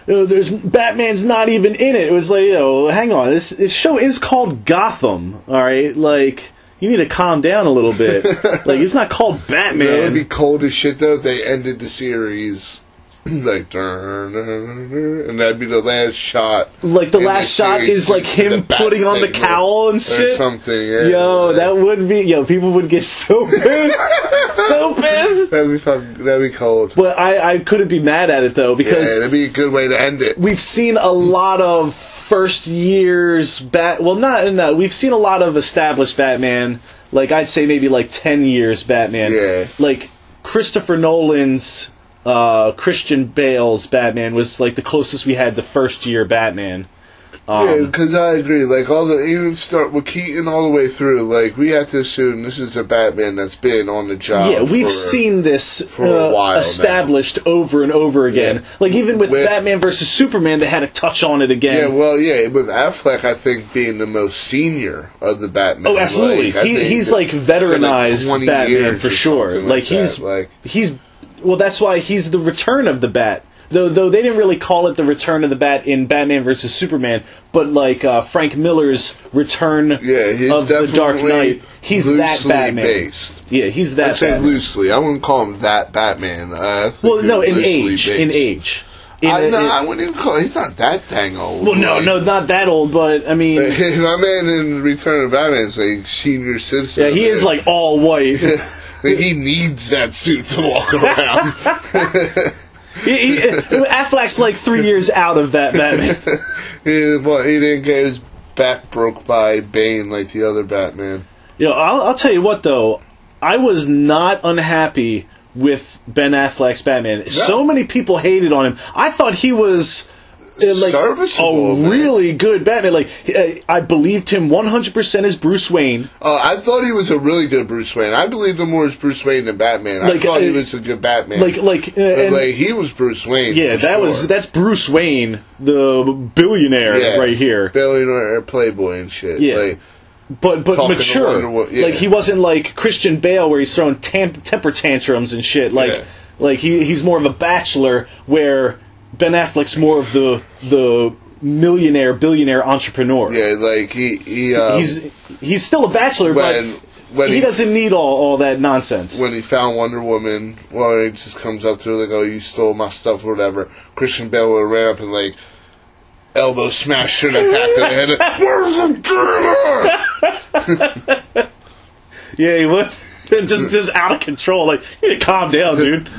there's Batman's not even in it. It was like, hang on, this show is called Gotham, all right? Like, you need to calm down a little bit. Like, it's not called Batman. It would be cold as shit, though, if they ended the series like, and that'd be the last shot. Like, the last shot is like him putting on the cowl and shit. Or something, yeah. Yo, that would be, people would get so pissed. So pissed. That'd be cold. But I couldn't be mad at it, though, because that'd be a good way to end it. We've seen a lot of first years we've seen a lot of established Batman. Like, I'd say maybe like 10 years Batman. Yeah. Like, Christopher Nolan's Christian Bale's Batman was like the closest we had to first year Batman. Yeah, because I agree. Like, even start with Keaton all the way through. Like, we have to assume this is a Batman that's been on the job. Yeah, we've seen this for a while established now. Over and over again. Yeah. Like, even with Batman versus Superman, they had to touch on it again. Yeah, with Affleck, I think being the most senior of the Batman. Oh, absolutely. Like, he's like veteranized like Batman for sure. Like he's well, that's why he's the return of the Bat. Though they didn't really call it the return of the Bat in Batman vs. Superman, but like Frank Miller's return of the Dark Knight, he's that Batman. Based. Yeah, he's that. I'd say Batman. Loosely. I wouldn't call him that Batman. Well, no, in age. I wouldn't even call. He's not that dang old. Well, no, not that old. But I mean, my man in Return of Batman is like senior citizen. Yeah, he is like all white. He needs that suit to walk around. Affleck's like 3 years out of that Batman. He didn't get his back broke by Bane like the other Batman. I'll tell you what, though. I was not unhappy with Ben Affleck's Batman. No. So many people hated on him. I thought he was like a really good Batman. Like, I believed him 100% as Bruce Wayne. I thought he was a really good Bruce Wayne. I believed him more as Bruce Wayne than Batman. I thought he was a good Batman. He was Bruce Wayne. Yeah, that's Bruce Wayne, the billionaire right here, billionaire playboy and shit. Yeah. But mature. Like, he wasn't like Christian Bale where he's throwing temper tantrums and shit. Like he's more of a bachelor, where Ben Affleck's more of the millionaire, billionaire entrepreneur. Yeah, like he's still a bachelor, but he doesn't need all that nonsense. When he found Wonder Woman, he just comes up to her like, "Oh, you stole my stuff," or whatever. Christian Bale would have ran up and like elbow smashed her in the back of the head. Where's the dinner? Yeah, he would. just out of control. Like, you need to calm down, dude.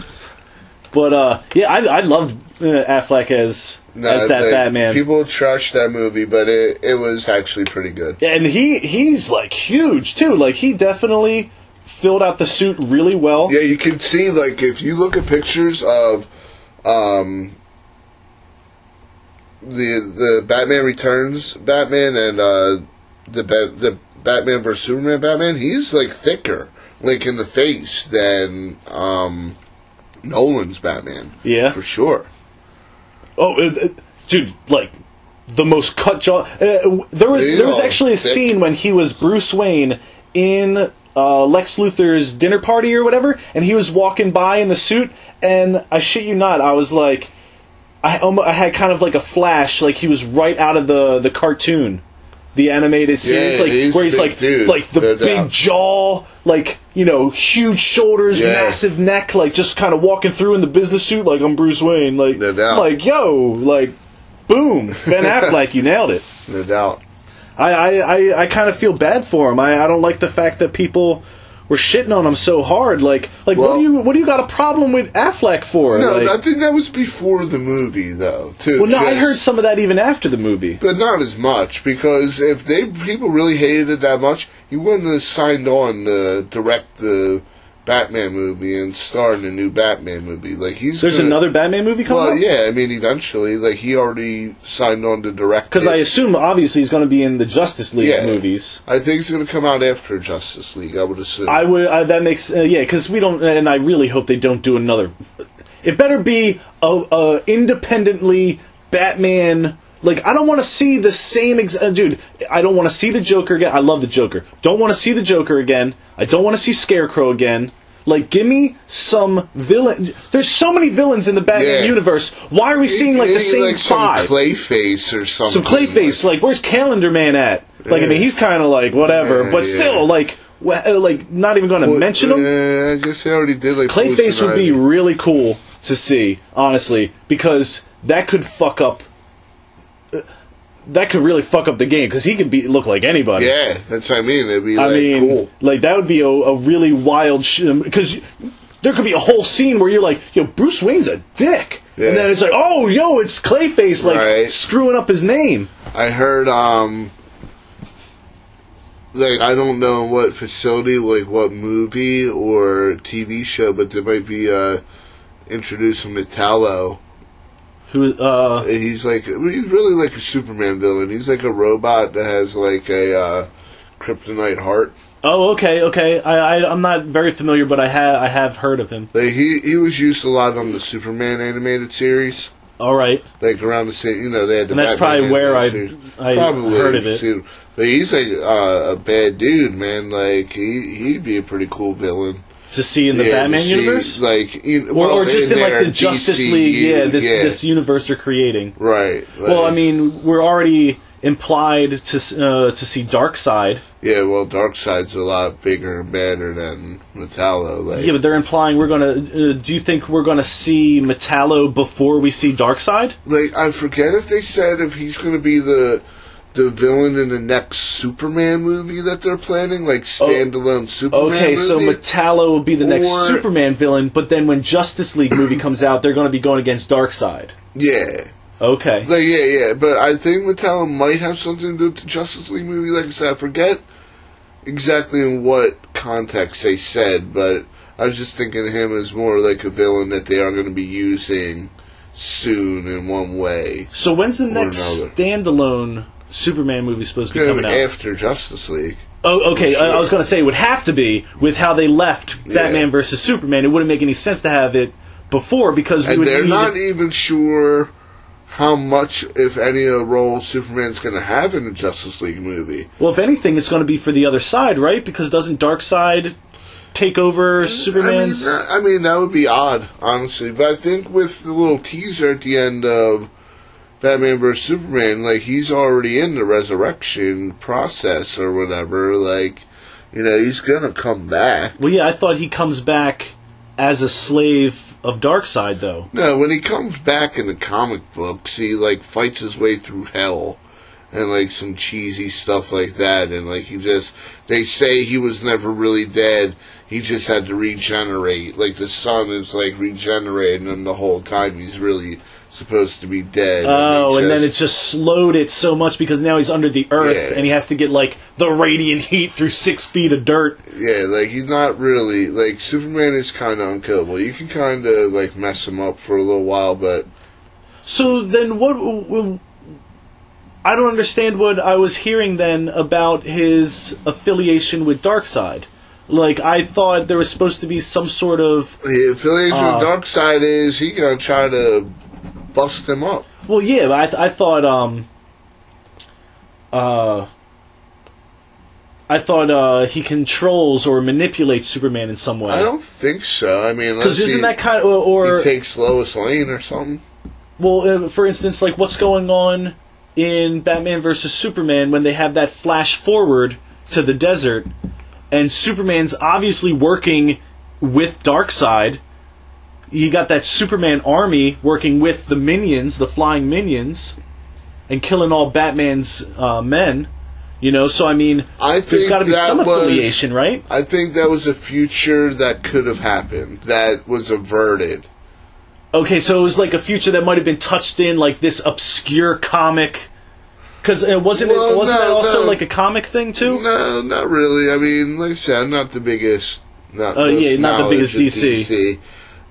But I loved Affleck as that Batman. People trashed that movie, but it was actually pretty good. And he's like huge too. Like, he definitely filled out the suit really well. Yeah, you can see, like, if you look at pictures of the Batman Returns Batman and the Batman vs. Superman Batman, he's like thicker, like in the face, than Nolan's Batman. Yeah, for sure. Oh, dude, like the most cut jaw. There was actually a scene when he was Bruce Wayne in Lex Luthor's dinner party or whatever, and he was walking by in the suit, and I shit you not, I was like, I had kind of like a flash, like he was right out of the cartoon, the animated series, where he's like the big jaw, like, you know, huge shoulders, massive neck, like just kind of walking through in the business suit, like I'm Bruce Wayne, like, like yo, like, boom, Ben Affleck, you nailed it. No doubt. I kind of feel bad for him. I don't like the fact that people were shitting on him so hard. Like well, what do you got a problem with Affleck for? No, like, I think that was before the movie, though. Too. Well, no, I heard some of that even after the movie, but not as much, because if people really hated it that much, he wouldn't have signed on to direct the Batman movie and star in a new Batman movie. Like there's another Batman movie coming out? Well, yeah, I mean, eventually, like, he already signed on to direct. Because I assume, obviously, he's going to be in the Justice League movies. I think it's going to come out after Justice League, I would assume. That makes, because we don't, and I really hope they don't do another. It better be a independently Batman. Like, I don't want to see the same dude, I don't want to see the Joker again. I love the Joker. Don't want to see the Joker again. I don't want to see Scarecrow again. Like, give me some villain. There's so many villains in the Batman universe. Why are we seeing, like, the same five? Some Clayface or something. Some Clayface. Like, where's Calendar Man at? Like, I mean, he's kind of like, whatever. But still, like, not even going to mention him? Yeah, I guess they already did, like, Clayface would be really cool to see, honestly. Because that could fuck up... That could really fuck up the game, because he could look like anybody. Yeah, that's what I mean. It'd be cool. Like, that would be a really wild because there could be a whole scene where you're like, yo, Bruce Wayne's a dick. Yeah. And then it's like, oh, yo, it's Clayface, like, screwing up his name. I heard, like, I don't know what facility, like, what movie or TV show, but they might be introducing Metallo. He's really like a Superman villain. He's like a robot that has like a kryptonite heart. Oh, okay. I'm not very familiar, but I have heard of him. Like he was used a lot on the Superman animated series. All right. Like around the same, they had the. And that's Batman probably where I heard of it. But he's like a bad dude, man. Like he'd be a pretty cool villain to see in the Batman universe, like, or just in like the Justice League, this universe they're creating. Right. Well, I mean, we're already implied to see Darkseid. Yeah, well, Darkseid's a lot bigger and badder than Metallo. Like. Yeah, but they're implying we're gonna. Do you think we're gonna see Metallo before we see Darkseid? Like, I forget if they said if he's gonna be the villain in the next Superman movie that they're planning, like standalone Superman movie. Okay, so Metallo will be the next Superman villain, but then when Justice League movie comes out, they're going to be going against Darkseid. Yeah. Okay. Like, yeah, but I think Metallo might have something to do with the Justice League movie. Like I said, I forget exactly in what context they said, but I was just thinking of him as more like a villain that they are going to be using soon in one way. So when's the next standalone Superman movie supposed to be coming out? After Justice League. Oh, okay. Sure. I was going to say it would have to be with how they left Batman versus Superman. It wouldn't make any sense to have it before because they're not even sure how much, if any, of the role Superman's going to have in the Justice League movie. Well, if anything, it's going to be for the other side, right? Because doesn't Darkseid take over Superman's? I mean, that would be odd, honestly. But I think with the little teaser at the end of Batman vs. Superman, like, he's already in the resurrection process or whatever. Like, he's gonna come back. Well, yeah, I thought he comes back as a slave of Darkseid, though. No, when he comes back in the comic books, he, like, fights his way through hell and, like, some cheesy stuff like that. And, like, they say he was never really dead. He just had to regenerate. Like, the sun is, like, regenerating, and the whole time he's really supposed to be dead. Oh, and then it just slowed it so much because now he's under the earth, and he has to get, like, the radiant heat through 6 feet of dirt. Yeah, like, he's not really... Like, Superman is kind of unkillable. You can kind of, like, mess him up for a little while, but... So then what... I don't understand what I was hearing then about his affiliation with Darkseid. Like, I thought there was supposed to be some sort of... The affiliation with Darkseid is he gonna try to bust him up. Well, yeah, but I thought, I thought he controls or manipulates Superman in some way. I don't think so. I mean, because isn't that kind of or he takes Lois Lane or something? Well, for instance, like what's going on in Batman vs Superman when they have that flash forward to the desert, and Superman's obviously working with Darkseid. You got that Superman army working with the minions, the flying minions, and killing all Batman's men. You know, so I mean, there's got to be some affiliation, right? I think that was a future that could have happened, that was averted. Okay, so it was like a future that might have been touched in like this obscure comic. Because wasn't that also like a comic thing too? No, not really. I mean, like I said, I'm not the biggest. Not the biggest DC.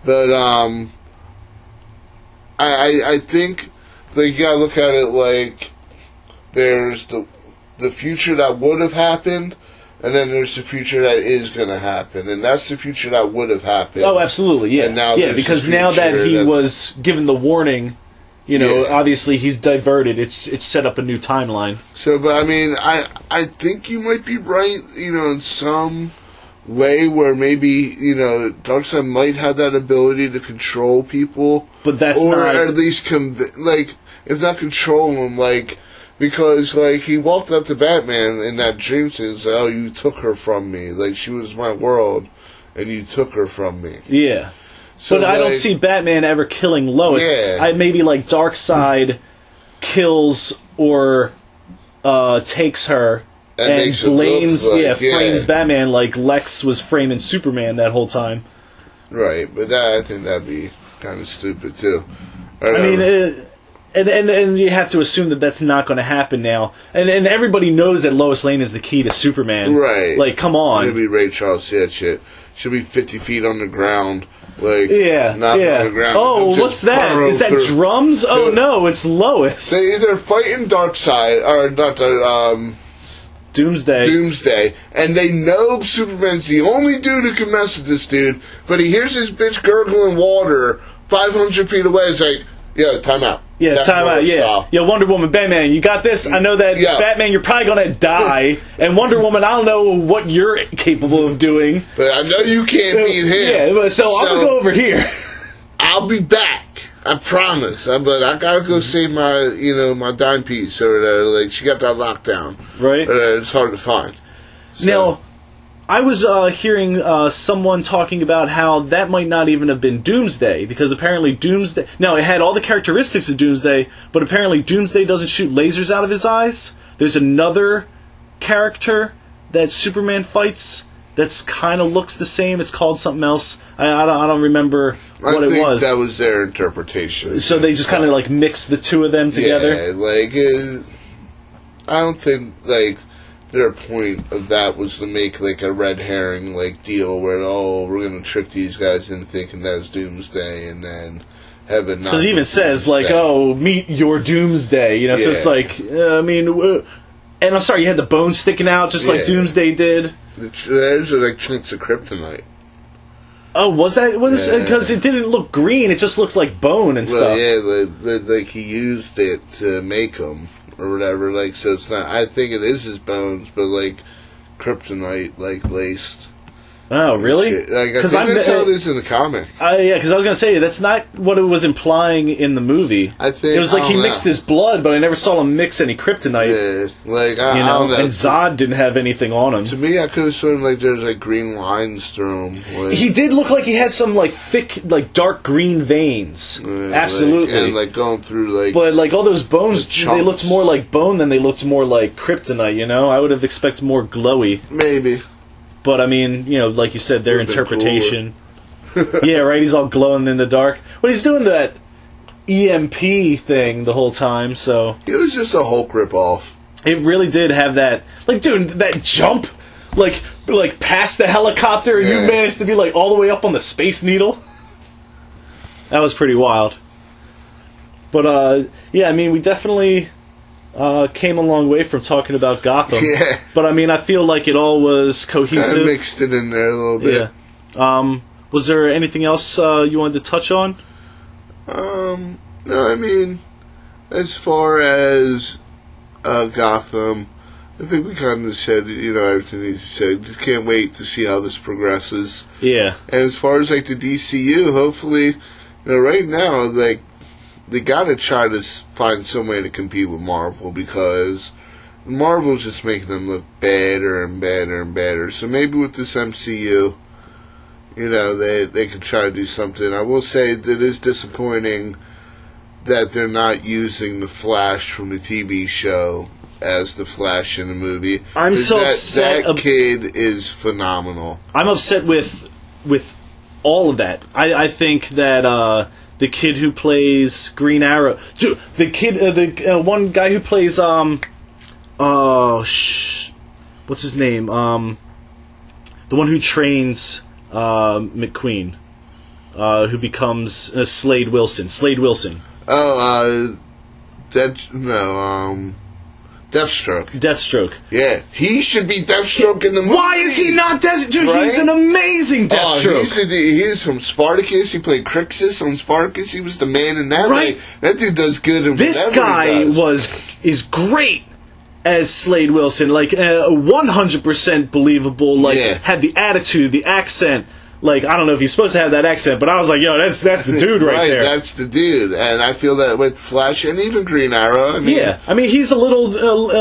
But I think like you gotta look at it like there's the future that would have happened, and then there's the future that is going to happen, and that's the future that would have happened. Oh, absolutely, yeah. And now because now that he was given the warning, you know, obviously he's diverted. It's set up a new timeline. So, but I mean, I think you might be right, you know, in some way where maybe, you know, Darkseid might have that ability to control people. But that's or not... Or at least, like, if not control them, like... Because, like, he walked up to Batman in that dream scene and said, oh, you took her from me. Like, she was my world, and you took her from me. Yeah. So, but I don't see Batman ever killing Lois. Yeah. Maybe, like, Darkseid kills or takes her and blames, frames Batman like Lex was framing Superman that whole time. Right, but I think that'd be kind of stupid, too. I mean... And you have to assume that that's not going to happen now. And everybody knows that Lois Lane is the key to Superman. Right. Like, come on. It'll be Ray Charles said shit. She'll be 50 feet on the ground. Like, not on the ground. Oh, what's that? Is that drums? Oh, no, it's Lois. They either fighting Darkseid, or not the, Doomsday. And they know Superman's the only dude who can mess with this dude, but he hears this bitch gurgling water 500 feet away. It's like, yo, time out. Yeah, time out, yeah, Wonder Woman, Batman, you got this? I know that, Batman, you're probably going to die, and Wonder Woman, I don't know what you're capable of doing. But I know you can't beat him. Yeah, so I'm going to go over here. I'll be back. I promise. But I got to go save my, my dime piece over there. Like, she got that lockdown. Right. It's hard to find. So. Now, I was hearing someone talking about how that might not even have been Doomsday, because apparently Doomsday... Now, it had all the characteristics of Doomsday, but apparently Doomsday doesn't shoot lasers out of his eyes. There's another character that Superman fights that's kind of looks the same. It's called something else. I don't remember what it was. That was their interpretation. So they just kind of, like, mixed the two of them together? Yeah, like... I don't think, like... Their point of that was to make, like, a red herring, like, deal where, we're going to trick these guys into thinking that was Doomsday, and then have it not. Because he even says, like, meet your Doomsday, so it's like, and I'm sorry, you had the bones sticking out just like Doomsday did. Those are, like, chunks of kryptonite. Oh, was that? Because it didn't look green, it just looked like bone and stuff. Yeah, like, he used it to make them. Or whatever, like, so it's not, I think it is his bones, but, like, kryptonite, like, laced. Oh, really? Like, I think that's how it is in the comic. Yeah, because I was going to say, that's not what it was implying in the movie. I think... It was like he mixed his blood, but I never saw him mix any kryptonite. Yeah, like, I don't know. And Zod didn't have anything on him. To me, I could have sworn, like, there's, like, green lines through him. Like, he did look like he had some, like, thick, like, dark green veins. Absolutely. Like, and, like, going through, like... But, like, all those bones, they looked more like bone than they looked more like kryptonite, I would have expected more glowy. Maybe. But, I mean, like you said, their interpretation. Yeah, right, he's all glowing in the dark. But he's doing that EMP thing the whole time, so... It was just a Hulk ripoff. It really did have that... Like, dude, that jump, like past the helicopter, and you managed to be, like, all the way up on the Space Needle. That was pretty wild. But, yeah, I mean, we definitely... came a long way from talking about Gotham. Yeah. But, I mean, I feel like it all was cohesive. Kind of mixed it in there a little bit. Yeah. Was there anything else you wanted to touch on? No, I mean, as far as Gotham, I think we kind of said, everything needs to be said. Just can't wait to see how this progresses. Yeah. And as far as, like, the DCU, hopefully, right now, like, they gotta try to find some way to compete with Marvel, because Marvel's just making them look better and better and better. So maybe with this MCU, they can try to do something. I will say that it is disappointing that they're not using the Flash from the TV show as the Flash in the movie. I'm so upset. That kid is phenomenal. I'm upset with all of that. I think that the kid who plays Green Arrow, dude, the one guy who plays what's his name? The one who trains McQueen, who becomes Slade Wilson. Slade Wilson. Deathstroke. Yeah, he should be Deathstroke in the movie. Why is he not Deathstroke? Dude, right? He's an amazing Deathstroke. He's from Spartacus. He played Crixus on Spartacus. He was the man in that. Right. Like, that dude does good in this guy is great as Slade Wilson. Like, 100% believable. Like, had the attitude, the accent. Like, I don't know if he's supposed to have that accent, but I was like, yo, that's the dude right there. That's the dude. And I feel that with Flash and even Green Arrow. I mean, he's a little,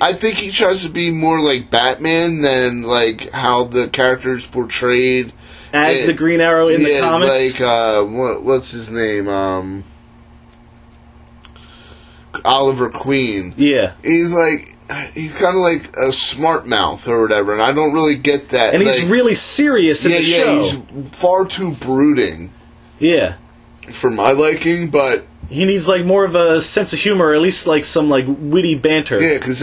I think he tries to be more like Batman than, like, how the character's portrayed. As the Green Arrow in the comics? Like, what's his name? Oliver Queen. Yeah. He's kind of like a smart mouth or whatever, and I don't really get that. And he's really serious in the show. Yeah, he's far too brooding. Yeah. For my liking, but he needs like more of a sense of humor, or at least like some like witty banter. Yeah, because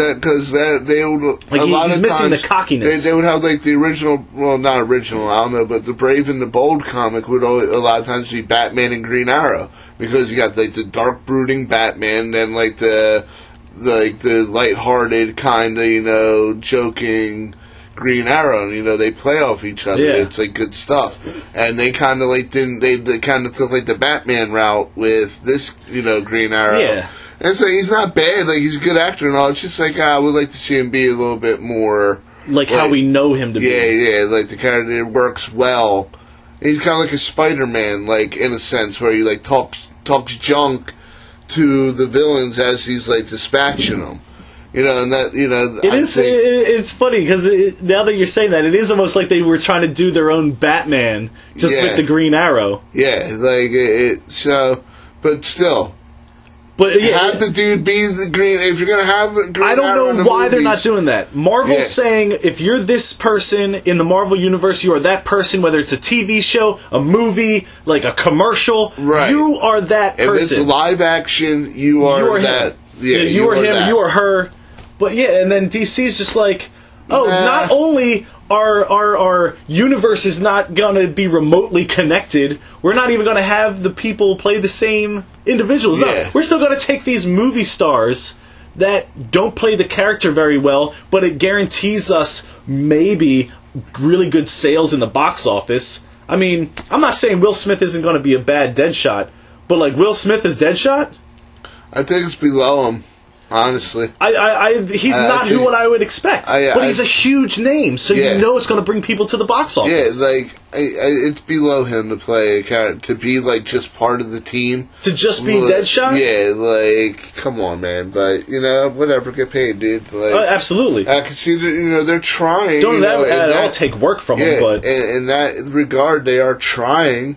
they would like he's missing the cockiness. They would have like the original, well, not original, I don't know, but the Brave and the Bold comic would a lot of times be Batman and Green Arrow, because you got like the dark brooding Batman, then like the lighthearted kind of, joking Green Arrow, and, they play off each other. Yeah. It's like good stuff. And they kind of like they kind of took like the Batman route with this, Green Arrow. Yeah. And so he's not bad, like he's a good actor and all. It's just like I would like to see him be a little bit more like how we know him to be. Yeah, like the character works well. He's kind of like a Spider-Man, like in a sense, where he like talks junk to the villains as he's like dispatching them, and that it's funny because now that you're saying that, it is almost like they were trying to do their own Batman just with the Green Arrow. Yeah, like but still. But have the dude be the Green. If you're gonna have Green Arrow, I don't know why they're not doing that. Marvel's saying if you're this person in the Marvel universe, you are that person. Whether it's a TV show, a movie, like a commercial, right? You are that person. If it's live action, you are that. Him. Yeah, you are him. That. You are her. But and then DC's just like, not only our universe is not going to be remotely connected, we're not even going to have the people play the same individuals. No, we're still going to take these movie stars that don't play the character very well, but it guarantees us maybe really good sales in the box office. I mean, I'm not saying Will Smith isn't going to be a bad Deadshot, but like Will Smith is Deadshot? I think it's below him. Honestly, he's not who I would expect, but he's a huge name, so you know it's going to bring people to the box office. Yeah, like it's below him to play a character, to be like just part of the team, to just be Deadshot. Yeah, like come on, man, but whatever, get paid, dude. Like, absolutely, I can see that they're trying. Don't at all take work from them, but in that regard, they are trying.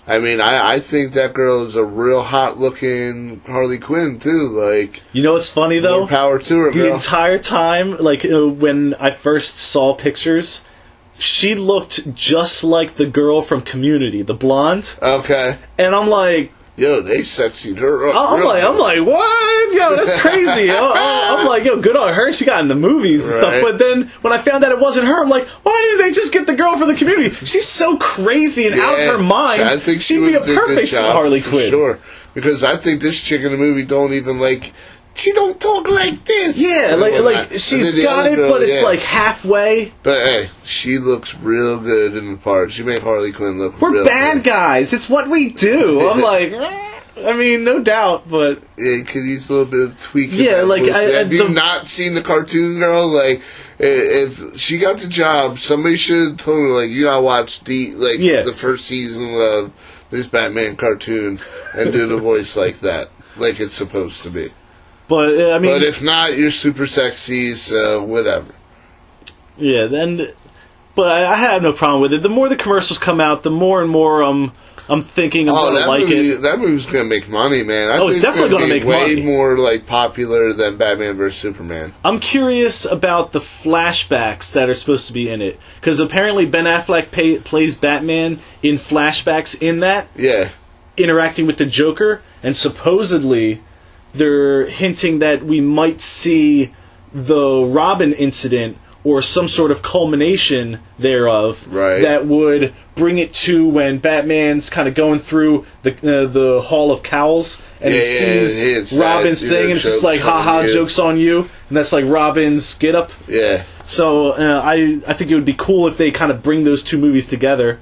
I mean, I think that girl is a real hot-looking Harley Quinn, too. Like, what's funny, though? More power to her, girl. The entire time, like, when I first saw pictures, she looked just like the girl from Community, the blonde. Okay. And I'm like... Yo, they sexied her up. I'm like, what? Yo, that's crazy. I'm like, yo, good on her. She got in the movies and stuff. But then when I found out it wasn't her, I'm like, why didn't they just get the girl from the Community? She's so crazy and out of her mind. I think she'd be a perfect Harley Quinn. Sure. Because I think this chick in the movie don't even like... She don't talk like this. Yeah, like she's got it, but it's like halfway. But hey, she looks real good in the part. She made Harley Quinn look real good. We're bad guys. It's what we do. I'm like... I mean, no doubt, but it could use a little bit of tweaking. Yeah, like have you not seen the cartoon girl? Like, if she got the job, somebody should have told her, like, you gotta watch the first season of this Batman cartoon and do the voice like that, like it's supposed to be. But I mean, but if not, you're super sexy, so whatever. Yeah, but I have no problem with it. The more the commercials come out, the more and more I'm thinking I'm going to like it. That movie's going to make money, man. I think it's definitely going to make money. Way more like popular than Batman vs Superman. I'm curious about the flashbacks that are supposed to be in it, because apparently Ben Affleck plays Batman in flashbacks in that. Yeah, interacting with the Joker, and supposedly they're hinting that we might see the Robin incident or some sort of culmination thereof that would bring it to when Batman's kind of going through the Hall of Cowls and he sees Robin's thing and it's just like, haha, joke's on you, and that's like Robin's get up. Yeah. So I think it would be cool if they kind of bring those two movies together.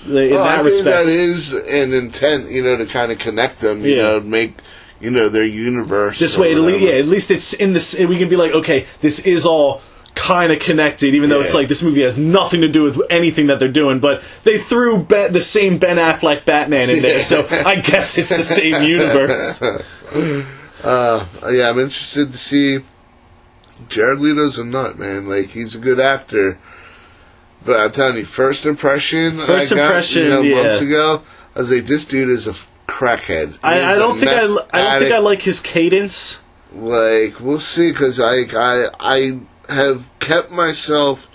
I think that is an intent, to kind of connect them, make their universe. This way, at least it's in this. We can be like, okay, this is all kind of connected, even though it's like this movie has nothing to do with anything that they're doing, but they threw the same Ben Affleck Batman in there, so I guess it's the same universe. I'm interested to see. Jared Leto's a nut, man. Like, he's a good actor, but I'm telling you, first impression months ago, I was like, this dude is a crackhead. I don't think I like his cadence. Like, we'll see, because I have kept myself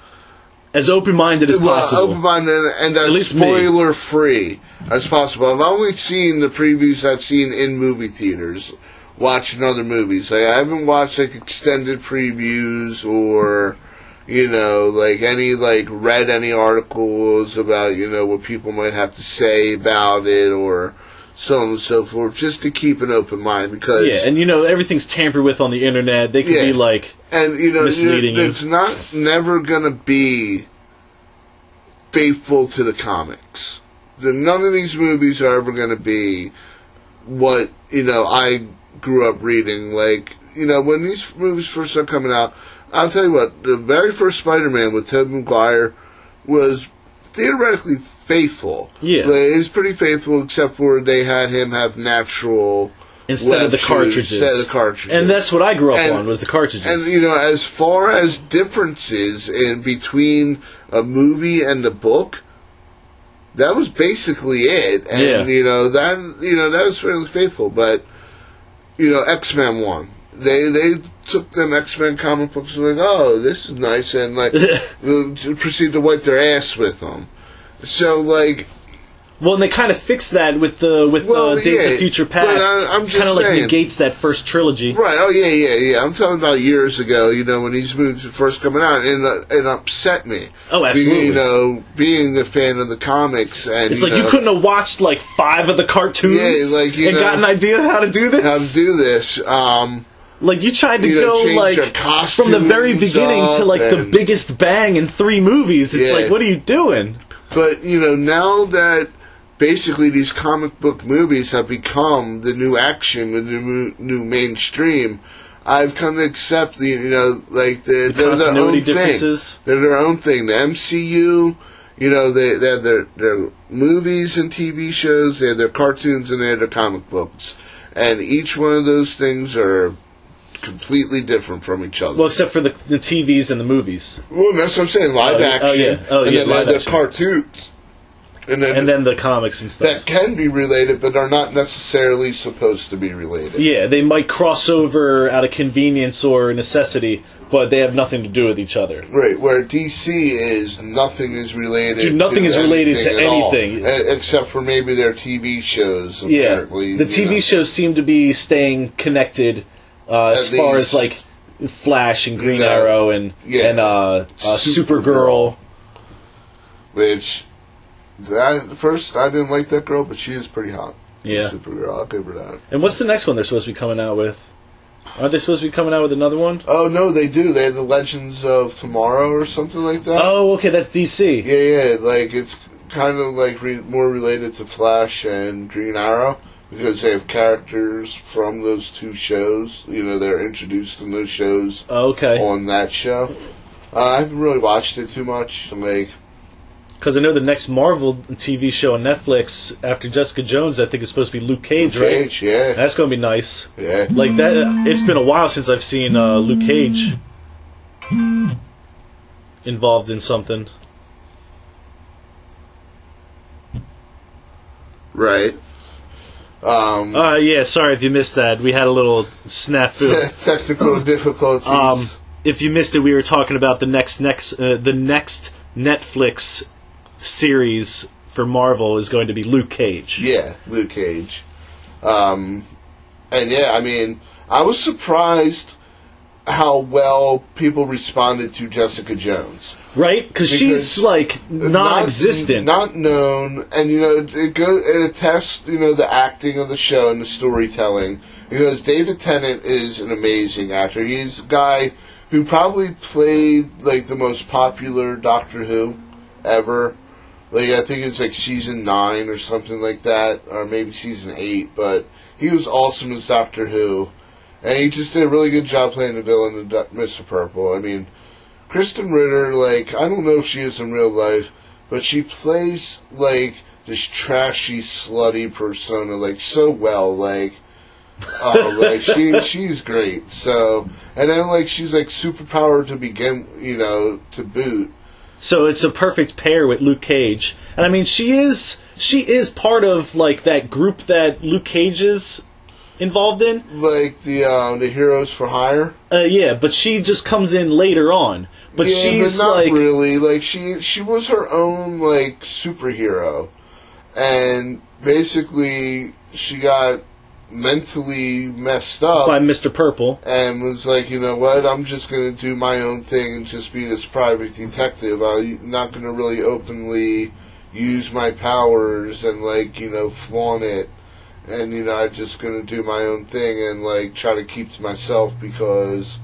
as open-minded as possible. Open-minded and as spoiler-free as possible. I've only seen the previews I've seen in movie theaters, watching other movies. Like, I haven't watched, extended previews or, read any articles about, what people might have to say about it or so on and so forth, just to keep an open mind, because everything's tampered with on the internet. They could be misleading you. It's never gonna be faithful to the comics. None of these movies are ever gonna be what I grew up reading. Like, when these movies first started coming out, I'll tell you what, the very first Spider-Man with Tobey Maguire was theoretically faithful. Yeah. It's pretty faithful, except for they had him have natural instead of the cartridges. And that's what I grew up on, was the cartridges. And, as far as differences in between a movie and the book, that was basically it. And, that was fairly faithful. But, X-Men 1. They took them X-Men comic books and oh, this is nice, and proceed to wipe their ass with them. So, and they kind of fixed that with Days of Future Past. I'm just kind of negates that first trilogy. Right, oh, yeah. I'm talking about years ago, when these movies were first coming out, and it upset me. Oh, absolutely. Being a fan of the comics. And it's you couldn't have watched, 5 of the cartoons and got an idea how to do this? How to do this. You tried to go, from the very beginning to, the biggest bang in 3 movies. It's what are you doing? But, now that basically these comic book movies have become the new action, the new mainstream, I've come to accept they're their own differences. Thing. They're their own thing. The MCU, they have their movies and TV shows, they have their cartoons, and they have their comic books. And each one of those things are completely different from each other. Well, except for the TVs and the movies. Well, that's what I'm saying. Live action. And then the cartoons. And then the comics and stuff. That can be related, but are not necessarily supposed to be related. Yeah, they might cross over out of convenience or necessity, but they have nothing to do with each other. Right, where DC is, nothing is related nothing is related to anything. Except for maybe their TV shows, apparently. Yeah, the TV shows seem to be staying connected as far as Flash and Green Arrow and Supergirl. Which, at first I didn't like that girl, but she is pretty hot. Yeah. Supergirl, I'll give her that. And what's the next one they're supposed to be coming out with? Aren't they supposed to be coming out with another one? Oh, no, they do. They have the Legends of Tomorrow or something like that. Oh, okay, that's DC. Yeah, it's kind of more related to Flash and Green Arrow. because they have characters from those two shows. You know, they're introduced in those shows on that show. I haven't really watched it too much. Because I know the next Marvel TV show on Netflix after Jessica Jones, I think, is supposed to be Luke Cage, right? Cage, yeah. That's going to be nice. Yeah. Like that. It's been a while since I've seen Luke Cage involved in something. Right. Yeah, sorry if you missed that. We had a little snafu. Technical difficulties. If you missed it, we were talking about the next Netflix series for Marvel is going to be Luke Cage. Yeah, Luke Cage. And yeah, I mean, I was surprised how well people responded to Jessica Jones. Right? Because she's, like, non-existent. Not known, and, you know, it attests, you know, the acting of the show and the storytelling. Because David Tennant is an amazing actor. He's a guy who probably played, like, the most popular Doctor Who ever. Like, I think it's, like, season 9 or something like that, or maybe season 8, but he was awesome as Doctor Who. And he just did a really good job playing the villain in Mr. Purple. I mean, Kristen Ritter, like, I don't know if she is in real life, but she plays, like, this trashy, slutty persona, like, so well, like, like, she's great, so, and then, like, she's, like, superpowered to begin, you know, to boot. So it's a perfect pair with Luke Cage. And, I mean, she is part of, like, that group that Luke Cage is involved in. Like, the Heroes for Hire? Yeah, but she just comes in later on. But yeah, she's, but not like... really. Like, she was her own, like, superhero. And basically, she got mentally messed up. By Mr. Purple. And was like, you know what, I'm just going to do my own thing and just be this private detective. I'm not going to really openly use my powers and, like, you know, flaunt it. And, you know, I'm just going to do my own thing and, like, try to keep to myself because,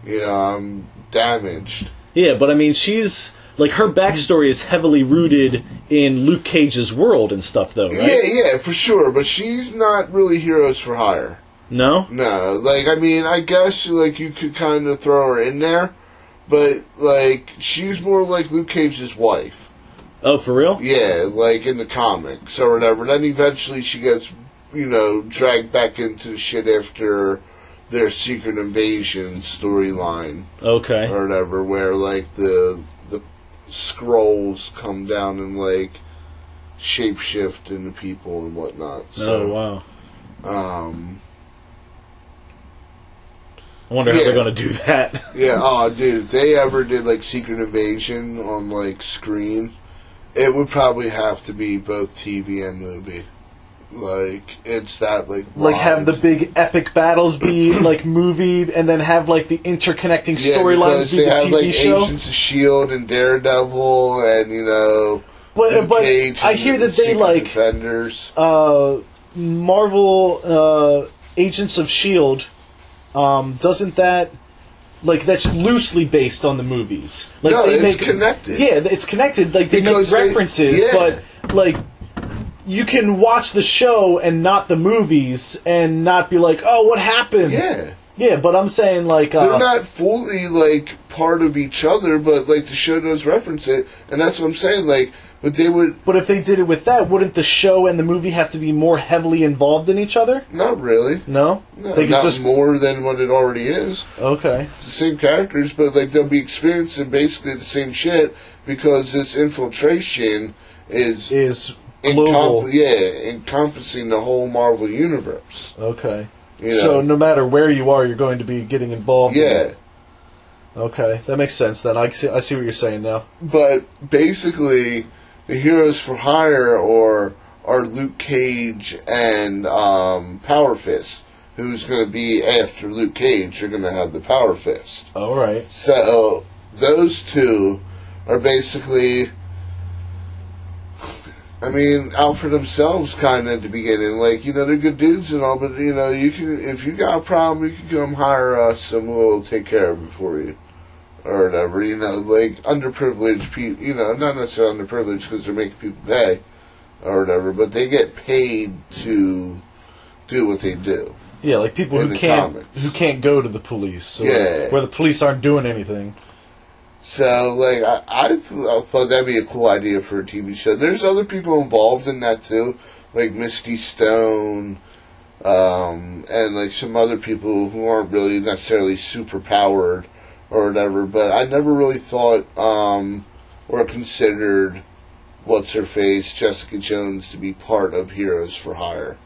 you know, I'm damaged. Yeah, but I mean, she's... Like, her backstory is heavily rooted in Luke Cage's world and stuff, though, right? Yeah, for sure. But she's not really Heroes for Hire. No? No. Like, I mean, I guess, like, you could kind of throw her in there. But, like, she's more like Luke Cage's wife. Oh, for real? Yeah, like, in the comics or whatever. Then eventually she gets, you know, dragged back into shit after their Secret Invasion storyline. Okay. Or whatever, where, like, the scrolls come down and, like, shapeshift into people and whatnot. So, oh, wow. I wonder how they're going to do that. Yeah, oh, dude, if they ever did, like, Secret Invasion on, like, screen, it would probably have to be both TV and movie. Like, it's that, like, like, have the big epic battles be, like, movie, and then have, like, the interconnecting storylines be the TV like, show? Agents of S.H.I.E.L.D. and Daredevil and, you know... But I hear that they, like... Defenders. Marvel Agents of S.H.I.E.L.D., doesn't that... Like, that's loosely based on the movies. Like, no, it's connected. Yeah, it's connected. Like, they make references, but, like... You can watch the show and not the movies and not be like, oh, what happened? Yeah. Yeah, but I'm saying, like... They're not fully, like, part of each other, but, like, the show does reference it, and that's what I'm saying, like, but they would... But if they did it with that, wouldn't the show and the movie have to be more heavily involved in each other? Not really. No? No, not just more than what it already is. Okay. It's the same characters, but, like, they'll be experiencing basically the same shit because this infiltration is global. Encompassing the whole Marvel universe. Okay. You know? So no matter where you are, you're going to be getting involved in it. Okay, that makes sense then. I see what you're saying now. But basically, the Heroes for Hire are Luke Cage and Power Fist, who's going to be after Luke Cage. You're going to have the Power Fist. All right. So those two are basically... I mean, out for themselves kind of at the beginning. Like, you know, they're good dudes and all, but, you know, you can, if you got a problem, you can come hire us and we'll take care of it for you. Or whatever, you know, like, underprivileged people, you know, not necessarily underprivileged because they're making people pay or whatever, but they get paid to do what they do. Yeah, like people who can't go to the police, or where the police aren't doing anything. So, like, I thought that'd be a cool idea for a TV show. There's other people involved in that, too. Like Misty Stone, and, like, some other people who aren't really necessarily super powered or whatever. But I never really thought, or considered, what's-her-face, Jessica Jones, to be part of Heroes for Hire.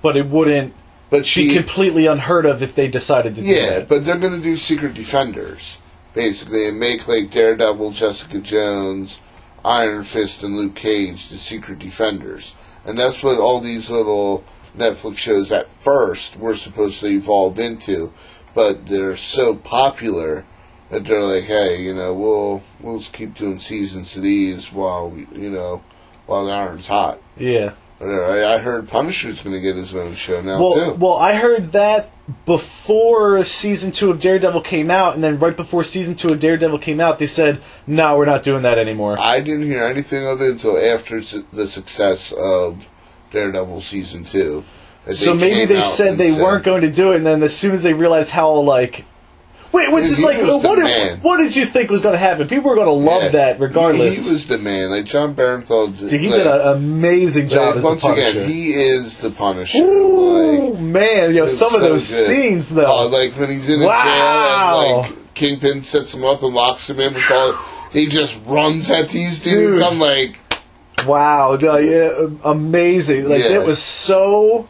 But it wouldn't be completely unheard of if they decided to do that. Yeah, but they're going to do Secret Defenders, basically, and make, like, Daredevil, Jessica Jones, Iron Fist, and Luke Cage the Secret Defenders. And that's what all these little Netflix shows at first were supposed to evolve into. But they're so popular that they're like, hey, you know, we'll just keep doing seasons of these while the iron's hot. Yeah. I heard Punisher's going to get his own show now, too. Well, I heard that before Season 2 of Daredevil came out, and then right before Season 2 of Daredevil came out, they said, no, we're not doing that anymore. I didn't hear anything of it until after the success of Daredevil Season 2. So maybe they said they weren't going to do it, and then as soon as they realized how, like... Which is like, what did you think was going to happen? People were going to love that regardless. He was the man. Like, John Barenthal... Dude, he did an amazing job as the Punisher. Once again, he is the Punisher. Ooh, like, man. Some of those scenes, though. Like, when he's in the jail and, like, Kingpin sets him up and locks him in and he just runs at these dudes. I'm like... Wow. Amazing. Like, it was so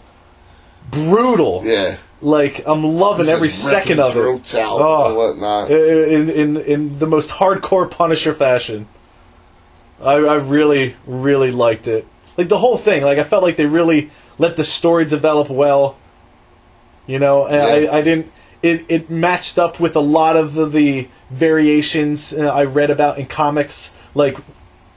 brutal. Yeah. Like, I'm loving every second of it. Throats out and whatnot. In the most hardcore Punisher fashion. I really, really liked it. Like, the whole thing. Like, I felt like they really let the story develop well. You know? And I didn't... It matched up with a lot of the variations I read about in comics. Like,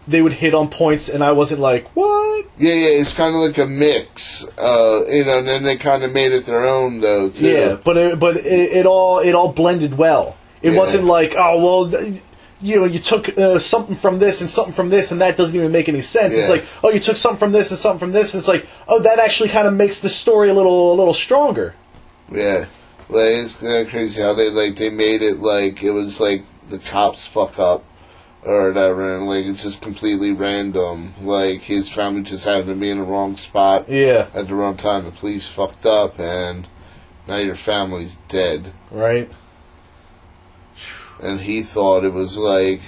they would hit on points, and I wasn't like, what? Yeah, it's kind of like a mix, and then they kind of made it their own, though, too. Yeah, but it all blended well. It wasn't like, oh, well, you took something from this and something from this, and that doesn't even make any sense. It's like, oh, you took something from this and something from this, and it's like, oh, that actually kind of makes the story a little stronger. Yeah, like, it's kind of crazy how they made it like it was like the cops fuck up. Or whatever, and like it's just completely random. Like his family just happened to be in the wrong spot at the wrong time. The police fucked up, and now your family's dead. Right. And he thought it was like,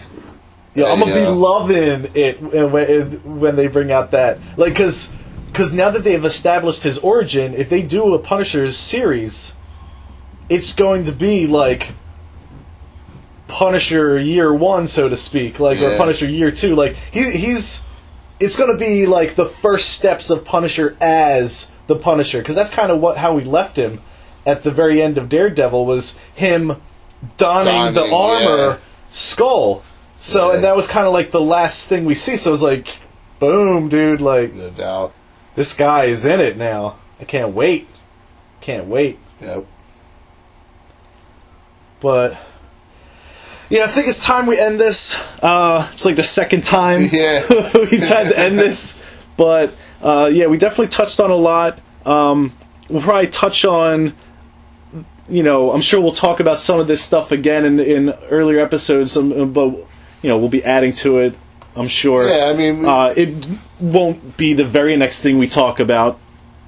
I'm gonna be loving it when they bring out that, like, because now that they have established his origin, if they do a Punisher series, it's going to be like Punisher Year 1, so to speak, like, or Punisher Year 2. Like, it's going to be like the first steps of Punisher as the Punisher, because that's kind of how we left him at the very end of Daredevil, was him donning the armor Skull. So, and that was kind of like the last thing we see. So it was like, boom, dude, like, no doubt, this guy is in it now. I can't wait. Yep. But yeah, I think it's time we end this. It's like the second time we tried to end this. But we definitely touched on a lot. We'll probably touch on, I'm sure we'll talk about some of this stuff again in earlier episodes, but, we'll be adding to it, I'm sure. Yeah, I mean... it won't be the very next thing we talk about,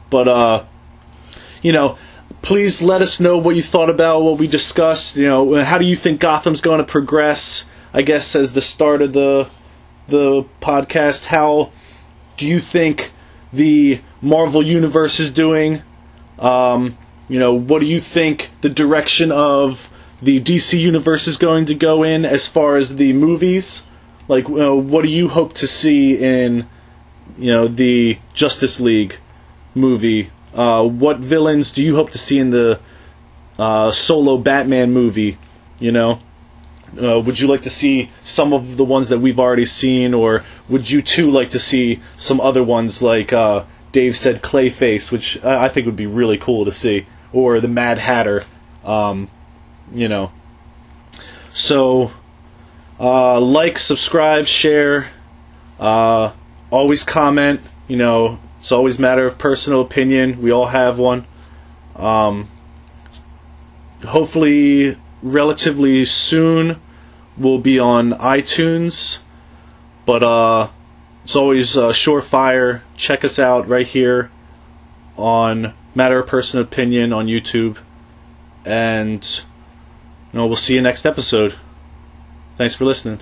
but, please let us know what you thought about what we discussed. How do you think Gotham's going to progress? I guess as the start of the podcast, how do you think the Marvel Universe is doing? What do you think the direction of the DC Universe is going to go in as far as the movies? Like, what do you hope to see in, the Justice League movie? What villains do you hope to see in the solo Batman movie? Would you like to see some of the ones that we've already seen, or would you too like to see some other ones like Dave said Clayface, which I think would be really cool to see, or the Mad Hatter, So, like, subscribe, share, always comment, It's always a matter of personal opinion. We all have one. Hopefully, relatively soon, we'll be on iTunes. But it's always surefire. Check us out right here on Matter of Personal Opinion on YouTube. And we'll see you next episode. Thanks for listening.